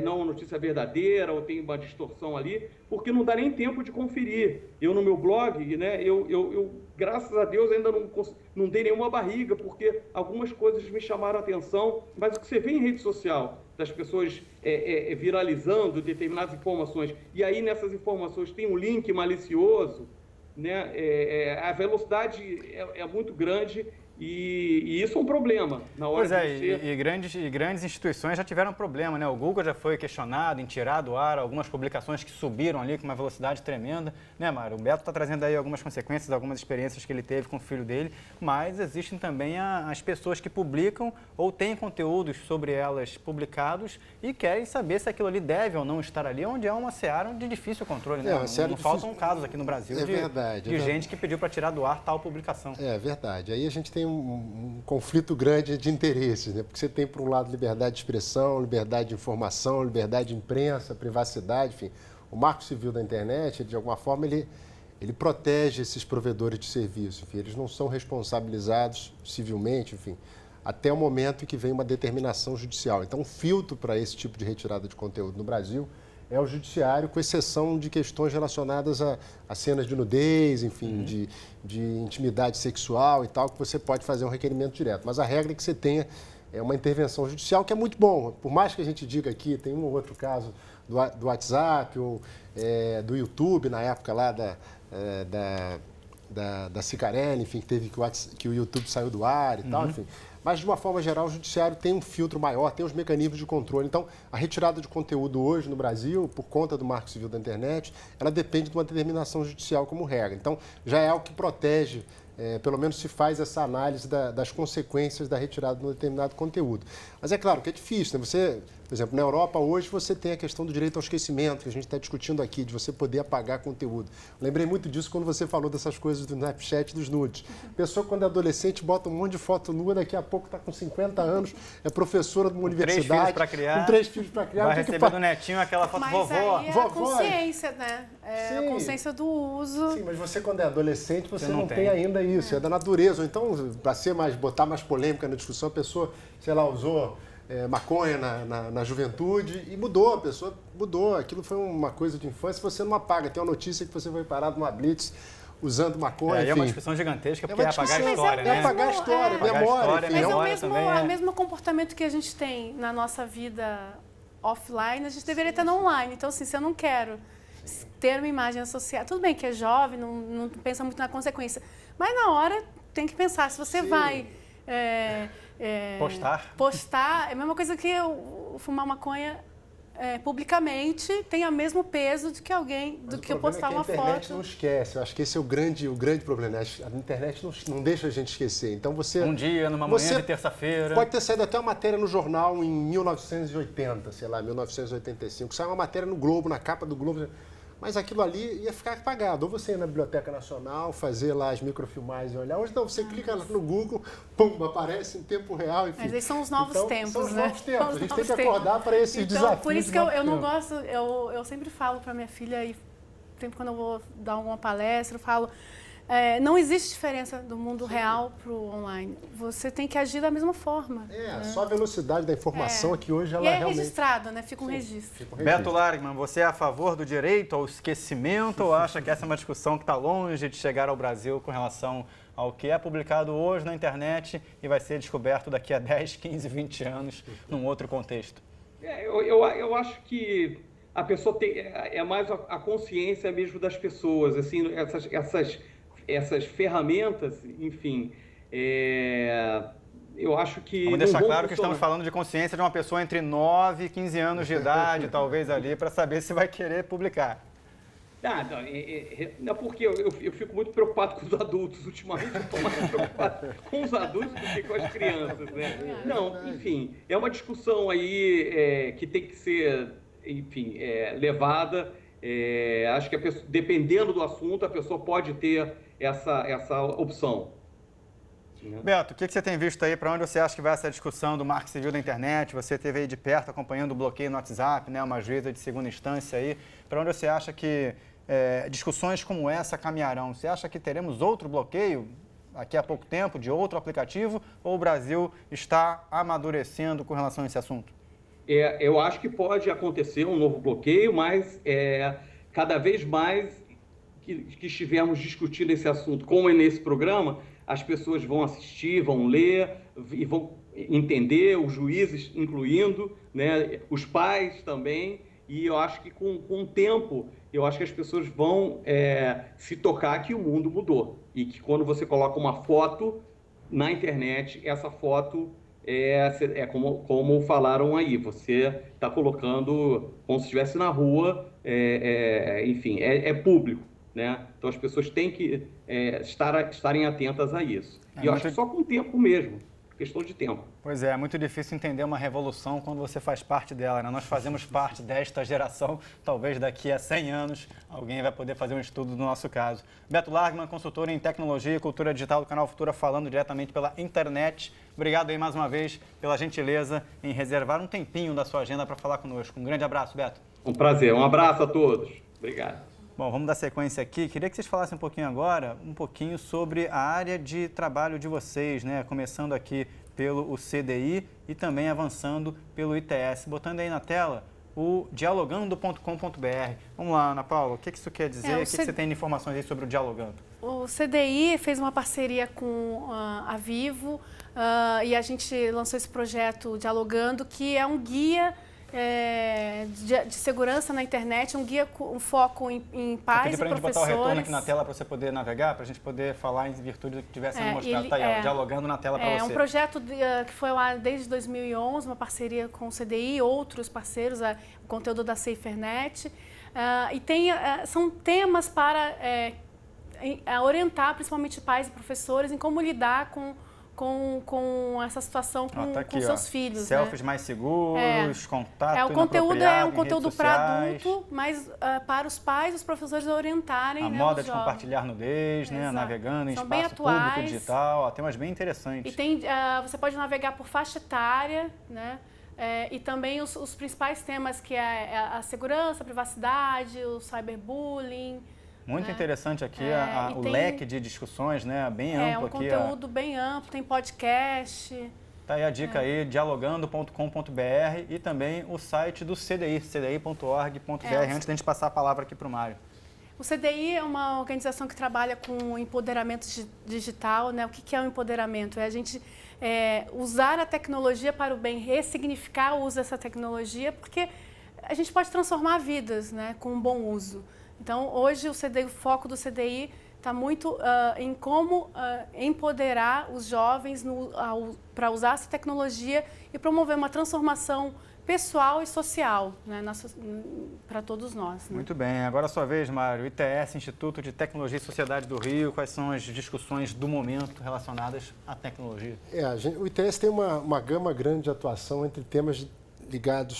não é uma notícia verdadeira ou tem uma distorção ali, porque não dá nem tempo de conferir. Eu, no meu blog, né, eu graças a Deus, ainda não dei nenhuma barriga, porque algumas coisas me chamaram a atenção, mas o que você vê em rede social, das pessoas viralizando determinadas informações, e aí nessas informações tem um link malicioso, né, a velocidade é muito grande. E isso é um problema na hora e grandes instituições já tiveram problema, né? O Google já foi questionado em tirar do ar algumas publicações que subiram ali com uma velocidade tremenda, né, Mário? O Beto está trazendo aí algumas consequências, algumas experiências que ele teve com o filho dele, mas existem também as pessoas que publicam ou têm conteúdos sobre elas publicados e querem saber se aquilo ali deve ou não estar ali, onde é uma seara de difícil controle, né? Não faltam casos aqui no Brasil de gente que pediu para tirar do ar tal publicação. É verdade. Aí a gente tem um conflito grande de interesses, né? Porque você tem, por um lado, liberdade de expressão, liberdade de informação, liberdade de imprensa, privacidade, enfim. O Marco Civil da internet, de alguma forma, ele protege esses provedores de serviço. Enfim, eles não são responsabilizados civilmente, enfim, até o momento em que vem uma determinação judicial. Então, um filtro para esse tipo de retirada de conteúdo no Brasil é o judiciário, com exceção de questões relacionadas a cenas de nudez, enfim, de intimidade sexual e tal, que você pode fazer um requerimento direto. Mas a regra é que você tenha uma intervenção judicial, que é muito bom. Por mais que a gente diga aqui, tem um ou outro caso do WhatsApp ou do YouTube, na época lá da Cicarelli, enfim, que teve que o YouTube saiu do ar e tal, enfim. Mas, de uma forma geral, o judiciário tem um filtro maior, tem os mecanismos de controle. Então, a retirada de conteúdo hoje no Brasil, por conta do Marco Civil da internet, ela depende de uma determinação judicial como regra. Então, já é algo que protege, pelo menos se faz essa análise das consequências da retirada de um determinado conteúdo. Mas é claro que é difícil, né? Você, por exemplo, na Europa hoje você tem a questão do direito ao esquecimento, que a gente está discutindo aqui, de você poder apagar conteúdo. Lembrei muito disso quando você falou dessas coisas do Snapchat e dos nudes. A pessoa, quando é adolescente, bota um monte de foto nua, daqui a pouco está com 50 anos, é professora de uma universidade. 3 filhos para criar. Com 3 filhos para criar. Vai receber do netinho aquela foto vovó. Mas aí é a consciência, né? É a consciência do uso. Sim, mas você, quando é adolescente, você não tem ainda isso. É da natureza. Ou então, para botar mais polêmica na discussão, a pessoa, sei lá, usou maconha na juventude e mudou, a pessoa mudou. Aquilo foi uma coisa de infância, você não apaga. Tem uma notícia que você foi parado numa blitz usando maconha, enfim. É uma discussão gigantesca, porque é apagar a história, né? É apagar a história, memória. Mas é o mesmo comportamento que a gente tem na nossa vida offline, a gente deveria ter no online. Então, assim, se eu não quero ter uma imagem associada, tudo bem que é jovem, não pensa muito na consequência, mas na hora tem que pensar, se você vai... Postar é a mesma coisa que eu fumar maconha publicamente, tem o mesmo peso do que alguém, do que eu postar uma foto. A internet não esquece, eu acho que esse é o grande problema, né? A internet não deixa a gente esquecer. Então você... Um dia, numa manhã de terça-feira... Pode ter saído até uma matéria no jornal em 1980, sei lá, 1985, sai uma matéria no Globo, na capa do Globo... mas aquilo ali ia ficar apagado. Ou você ia na Biblioteca Nacional, fazer lá as microfilmagens e olhar. Hoje não, você clica no Google, pum, aparece em tempo real, enfim. Mas esses são os novos tempos, são os né? novos tempos. A gente tem que acordar para esses desafios. Por isso que eu não gosto, eu sempre falo para minha filha, e sempre quando eu vou dar alguma palestra, eu falo, não existe diferença do mundo real para o online. Você tem que agir da mesma forma. Né? Só a velocidade da informação aqui hoje, ela realmente... E é registrado, né? Fica um registro. Beto Largman, você é a favor do direito ao esquecimento ou acha que essa é uma discussão que está longe de chegar ao Brasil com relação ao que é publicado hoje na internet e vai ser descoberto daqui a 10, 15, 20 anos num outro contexto? Eu acho que a pessoa tem... É mais a consciência mesmo das pessoas, assim, essas ferramentas, enfim, eu acho que... Vamos deixar claro que estamos falando de consciência de uma pessoa entre 9 e 15 anos de idade, talvez ali, para saber se vai querer publicar. Não, porque eu fico muito preocupado com os adultos. Ultimamente eu estou mais preocupado com os adultos do que com as crianças, né? Não, enfim, é uma discussão aí que tem que ser, enfim, levada. Acho que a pessoa, dependendo do assunto, a pessoa pode ter essa opção. Beto, o que você tem visto aí? Para onde você acha que vai essa discussão do Marco Civil da internet? Você esteve aí de perto acompanhando o bloqueio no WhatsApp, né? Uma juíza de segunda instância aí. Para onde você acha que discussões como essa caminharão? Você acha que teremos outro bloqueio daqui a pouco tempo de outro aplicativo? Ou o Brasil está amadurecendo com relação a esse assunto? Eu acho que pode acontecer um novo bloqueio, mas cada vez mais que estivermos discutindo esse assunto, como é nesse programa, as pessoas vão assistir, vão ler e vão entender, os juízes incluindo, né, os pais também, e eu acho que com o tempo, eu acho que as pessoas vão se tocar que o mundo mudou e que quando você coloca uma foto na internet, essa foto como falaram aí, você está colocando como se estivesse na rua, enfim, é público, né? Então as pessoas têm que estarem atentas a isso. E eu acho que só com o tempo mesmo, questão de tempo. Pois é muito difícil entender uma revolução quando você faz parte dela, né? Nós fazemos parte desta geração, talvez daqui a 100 anos alguém vai poder fazer um estudo do nosso caso. Beto Largman, consultor em tecnologia e cultura digital do Canal Futura, falando diretamente pela internet. Obrigado aí mais uma vez pela gentileza em reservar um tempinho da sua agenda para falar conosco. Um grande abraço, Beto. Um prazer, um abraço a todos. Obrigado. Bom, vamos dar sequência aqui. Queria que vocês falassem um pouquinho sobre a área de trabalho de vocês, né? Começando aqui pelo CDI e também avançando pelo ITS. Botando aí na tela o dialogando.com.br. Vamos lá, Ana Paula, o que isso quer dizer? O que você tem de informações aí sobre o Dialogando? O CDI fez uma parceria com a Vivo e a gente lançou esse projeto Dialogando, que é um guia de segurança na internet, um guia com foco em pais e professores. Para a gente botar o retorno aqui na tela para você poder navegar, para a gente poder falar em virtude do que estiver sendo mostrado. Está aí, dialogando na tela para você. É um projeto que foi lá desde 2011, uma parceria com o CDI e outros parceiros, o conteúdo da SaferNet. E são temas para orientar principalmente pais e professores em como lidar com essa situação com seus filhos. Selfies, né? Mais seguros, contato o conteúdo é um conteúdo para adulto, mas para os pais, os professores orientarem. A moda de compartilhar nudez, né? Navegando em espaço público digital, temas bem interessantes. E você pode navegar por faixa etária, né? E também os principais temas, que é a segurança, a privacidade, o cyberbullying. Muito interessante aqui o leque de discussões, né? Bem amplo aqui. É um conteúdo bem amplo, tem podcast. Tá aí a dica aí, dialogando.com.br e também o site do CDI, cdi.org.br, antes da gente passar a palavra aqui para o Mário. O CDI é uma organização que trabalha com empoderamento digital, né? O que é o empoderamento? É a gente usar a tecnologia para o bem, ressignificar o uso dessa tecnologia, porque a gente pode transformar vidas, né? Com um bom uso. Então, hoje o foco do CDI está muito em como empoderar os jovens para usar essa tecnologia e promover uma transformação pessoal e social, né, para todos nós. Né? Muito bem. Agora a sua vez, Mário. ITS, Instituto de Tecnologia e Sociedade do Rio. Quais são as discussões do momento relacionadas à tecnologia? O ITS tem uma gama grande de atuação entre temas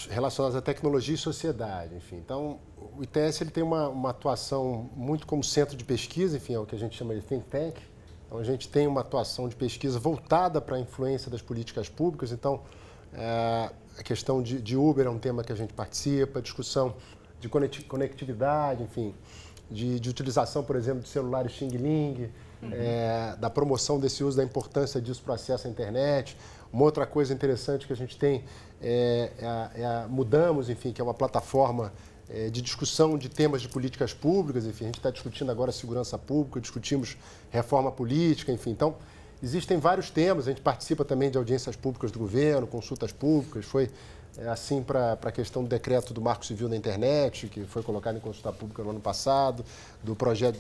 relacionados à tecnologia e sociedade. Enfim, então, o ITS ele tem uma atuação muito como centro de pesquisa, enfim, é o que a gente chama de think tank. Então, a gente tem uma atuação de pesquisa voltada para a influência das políticas públicas. Então, a questão de Uber é um tema que a gente participa, discussão de conectividade, enfim, de utilização, por exemplo, de celulares Xing Ling, da promoção desse uso, da importância disso para o acesso à internet. Uma outra coisa interessante que a gente tem Mudamos, enfim, que é uma plataforma de discussão de temas de políticas públicas, enfim, a gente está discutindo agora segurança pública, discutimos reforma política, enfim, então existem vários temas, a gente participa também de audiências públicas do governo, consultas públicas, foi assim para a questão do decreto do Marco Civil na internet, que foi colocado em consulta pública no ano passado, do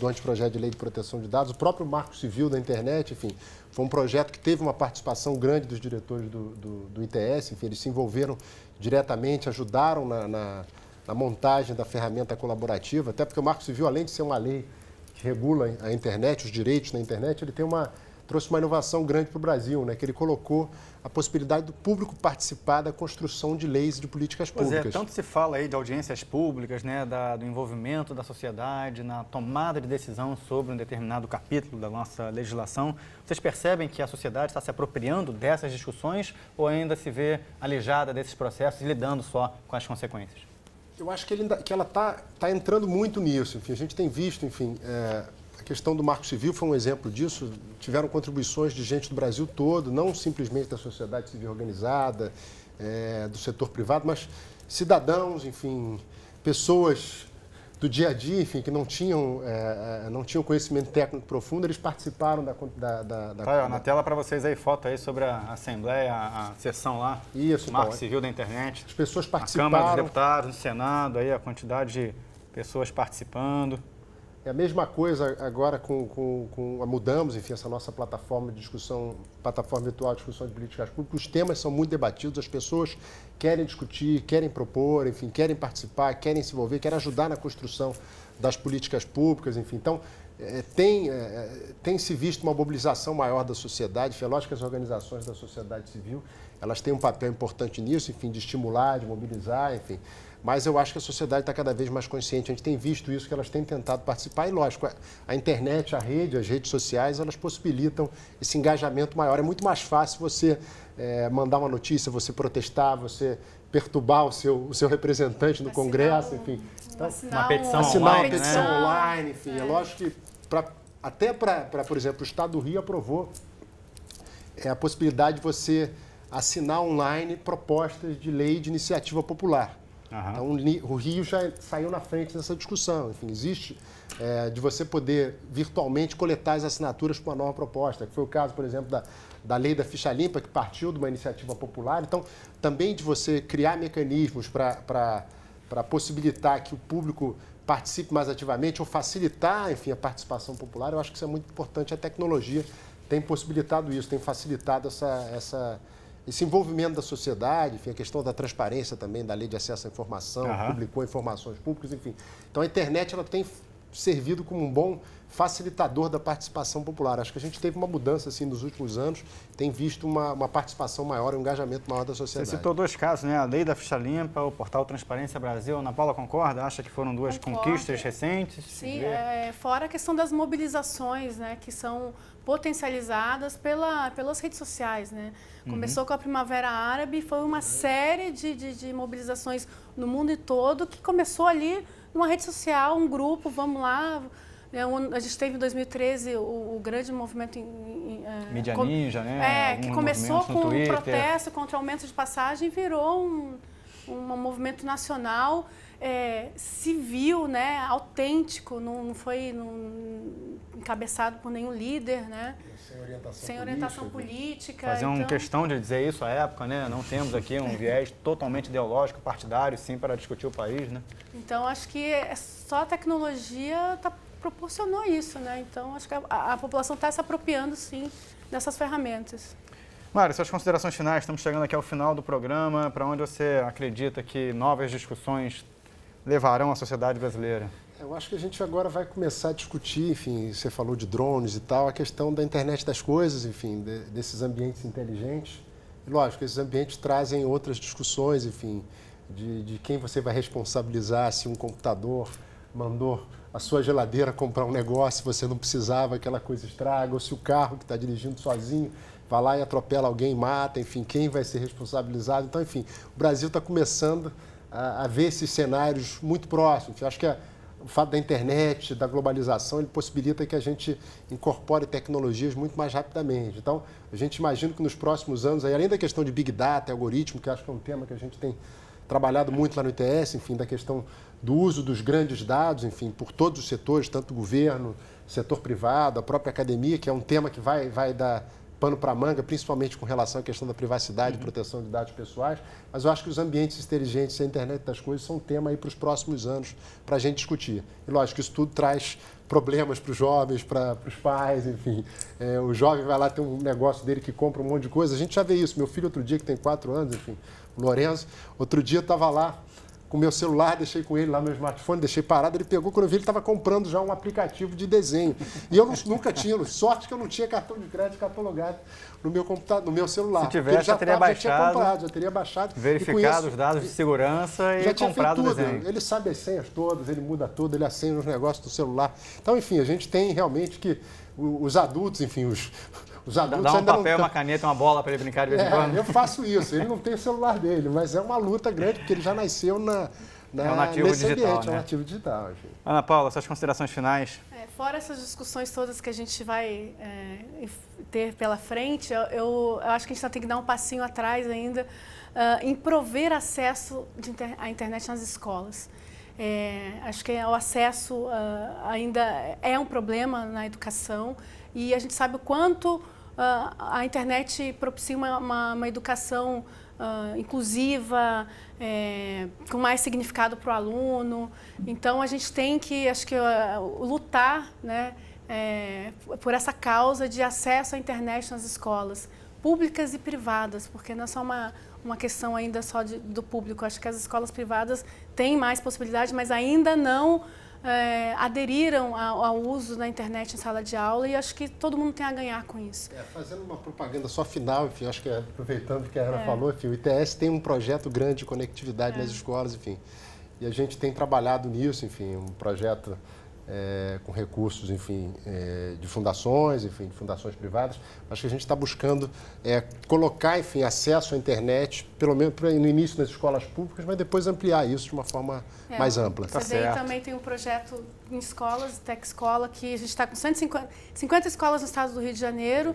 anteprojeto de lei de proteção de dados, o próprio Marco Civil da internet, enfim, foi um projeto que teve uma participação grande dos diretores do ITS, enfim, eles se envolveram diretamente, ajudaram na montagem da ferramenta colaborativa, até porque o Marco Civil, além de ser uma lei que regula a internet, os direitos na internet, ele trouxe uma inovação grande para o Brasil, né? Que ele colocou a possibilidade do público participar da construção de leis e de políticas públicas. Pois é, tanto se fala aí de audiências públicas, né, do envolvimento da sociedade na tomada de decisão sobre um determinado capítulo da nossa legislação. Vocês percebem que a sociedade está se apropriando dessas discussões ou ainda se vê alijada desses processos e lidando só com as consequências? Eu acho que ela está entrando muito nisso. Enfim, a gente tem visto, enfim... A questão do Marco Civil foi um exemplo disso. Tiveram contribuições de gente do Brasil todo, não simplesmente da sociedade civil organizada, do setor privado, mas cidadãos, enfim, pessoas do dia a dia, enfim, que não tinham conhecimento técnico profundo, eles participaram da na tela para vocês aí, foto aí sobre a Assembleia, a sessão lá, Isso, Marco Civil da internet. As pessoas participaram. Na Câmara dos Deputados, no Senado, aí a quantidade de pessoas participando. É a mesma coisa agora com a Mudamos, enfim, essa nossa plataforma de discussão, plataforma virtual de discussão de políticas públicas. Os temas são muito debatidos, as pessoas querem discutir, querem propor, enfim, querem participar, querem se envolver, querem ajudar na construção das políticas públicas, enfim. Então, tem se visto uma mobilização maior da sociedade. É lógico que as organizações da sociedade civil, elas têm um papel importante nisso, enfim, de estimular, de mobilizar, enfim. Mas eu acho que a sociedade está cada vez mais consciente. A gente tem visto isso, que elas têm tentado participar. E, lógico, a internet, as redes sociais, elas possibilitam esse engajamento maior. É muito mais fácil você mandar uma notícia, você protestar, você perturbar o seu representante no Congresso, enfim. Então, uma petição assinar online, uma petição né? online, enfim. É lógico que, até para, por exemplo, o Estado do Rio aprovou a possibilidade de você assinar online propostas de lei de iniciativa popular. Então, o Rio já saiu na frente dessa discussão. Enfim, existe de você poder virtualmente coletar as assinaturas para uma nova proposta, que foi o caso, por exemplo, da lei da ficha limpa, que partiu de uma iniciativa popular. Então, também de você criar mecanismos para possibilitar que o público participe mais ativamente ou facilitar, enfim, a participação popular. Eu acho que isso é muito importante. A tecnologia tem possibilitado isso, tem facilitado esse envolvimento da sociedade, enfim, a questão da transparência também, da lei de acesso à informação, publicou informações públicas, enfim. Então, a internet ela tem servido como um bom facilitador da participação popular. Acho que a gente teve uma mudança assim nos últimos anos, tem visto uma participação maior, um engajamento maior da sociedade. Você citou dois casos, né? A lei da ficha limpa, o portal Transparência Brasil. Ana Paula concorda? Acha que foram duas conquistas recentes? Sim, fora a questão das mobilizações, né, que são potencializadas pelas redes sociais, né? Começou com a Primavera Árabe, foi uma série de mobilizações no mundo todo que começou ali numa rede social, um grupo, vamos lá. A gente teve em 2013 o grande movimento Mídia Ninja, né? Que começou com um protesto contra o aumento de passagem e virou um movimento nacional, civil, né? Autêntico, não foi encabeçado por nenhum líder, né? Sem orientação política. Faziam questão de dizer isso à época, né? Não temos aqui um viés totalmente ideológico, partidário, sim, para discutir o país, né? Então, acho que só a tecnologia proporcionou isso, né? Então, acho que a população está se apropriando, sim, dessas ferramentas. Mário, suas considerações finais, estamos chegando aqui ao final do programa. Para onde você acredita que novas discussões levarão a sociedade brasileira? Eu acho que a gente agora vai começar a discutir, enfim, você falou de drones e tal, a questão da internet das coisas, enfim, desses ambientes inteligentes. E, lógico, esses ambientes trazem outras discussões, enfim, de quem você vai responsabilizar se um computador mandou a sua geladeira comprar um negócio, você não precisava, aquela coisa estraga, ou se o carro que está dirigindo sozinho vai lá e atropela alguém, mata, enfim, quem vai ser responsabilizado. Então, enfim, o Brasil está começando a ver esses cenários muito próximos. Eu acho que o fato da internet, da globalização, ele possibilita que a gente incorpore tecnologias muito mais rapidamente. Então, a gente imagina que nos próximos anos, aí, além da questão de Big Data, algoritmo, que acho que é um tema que a gente tem trabalhado muito lá no ITS, enfim, da questão do uso dos grandes dados, enfim, por todos os setores, tanto o governo, setor privado, a própria academia, que é um tema que vai dar pano para manga, principalmente com relação à questão da privacidade e proteção de dados pessoais, mas eu acho que os ambientes inteligentes e a internet das coisas são um tema aí para os próximos anos para a gente discutir. E lógico, isso tudo traz problemas para os jovens, para os pais, enfim. O jovem vai lá ter um negócio dele que compra um monte de coisa, a gente já vê isso. Meu filho outro dia, que tem 4 anos, enfim, o Lourenço, outro dia estava lá com o meu celular, deixei com ele lá meu smartphone, deixei parado, ele pegou, quando eu vi, ele estava comprando já um aplicativo de desenho. E eu nunca tinha, sorte que eu não tinha cartão de crédito catalogado no meu computador, no meu celular. Se tivesse, já teria baixado, já teria baixado. Verificado os dados de segurança e comprado o desenho. Ele sabe as senhas todas, ele muda tudo, ele assina os negócios do celular. Então, enfim, a gente tem realmente que os adultos, enfim, os adultos dá um ainda papel, não... uma caneta, uma bola para ele brincar de vez em quando. Eu faço isso. Ele não tem o celular dele, mas é uma luta grande, porque ele já nasceu um nativo nesse digital, ambiente, né? É um nativo digital. Enfim. Ana Paula, suas considerações finais? Fora essas discussões todas que a gente vai ter pela frente, eu acho que a gente tem que dar um passinho atrás ainda em prover acesso à internet nas escolas. Acho que o acesso ainda é um problema na educação e a gente sabe o quanto a internet propicia uma educação inclusiva, com mais significado para o aluno. Então, a gente tem que, acho que, lutar, né, por essa causa de acesso à internet nas escolas, públicas e privadas, porque não é só uma questão ainda só do público. Acho que as escolas privadas têm mais possibilidades, mas ainda não aderiram ao uso da internet em sala de aula e acho que todo mundo tem a ganhar com isso. Fazendo uma propaganda só final, enfim, acho que aproveitando o que a Ana falou, enfim, o ITS tem um projeto grande de conectividade nas escolas, enfim, e a gente tem trabalhado nisso, enfim, um projeto com recursos, enfim, de fundações, enfim, de fundações privadas. Acho que a gente está buscando colocar, enfim, acesso à internet, pelo menos no início nas escolas públicas, mas depois ampliar isso de uma forma mais ampla. O CDI também tem um projeto em escolas, Tech Escola, que a gente está com 50 escolas no estado do Rio de Janeiro,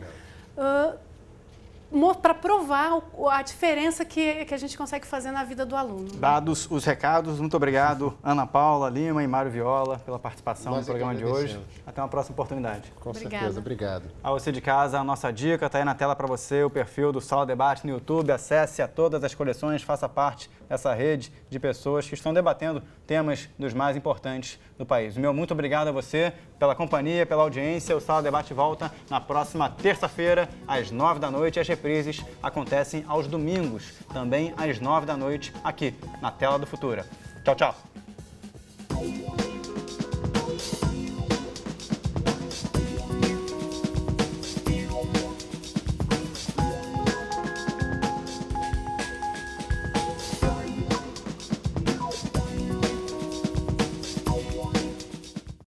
para provar a diferença que a gente consegue fazer na vida do aluno. Dados os recados, muito obrigado, Ana Paula Lima e Mário Viola, pela participação no programa de hoje. Até uma próxima oportunidade. Com certeza, obrigado. A você de casa, a nossa dica está aí na tela para você, o perfil do Sala Debate no YouTube. Acesse a todas as coleções, faça parte dessa rede de pessoas que estão debatendo temas dos mais importantes do país. O meu muito obrigado a você pela companhia, pela audiência. O Sala Debate volta na próxima terça-feira, às 9 da noite. As reprises acontecem aos domingos, também às 9 da noite, aqui na Tela do Futura. Tchau, tchau.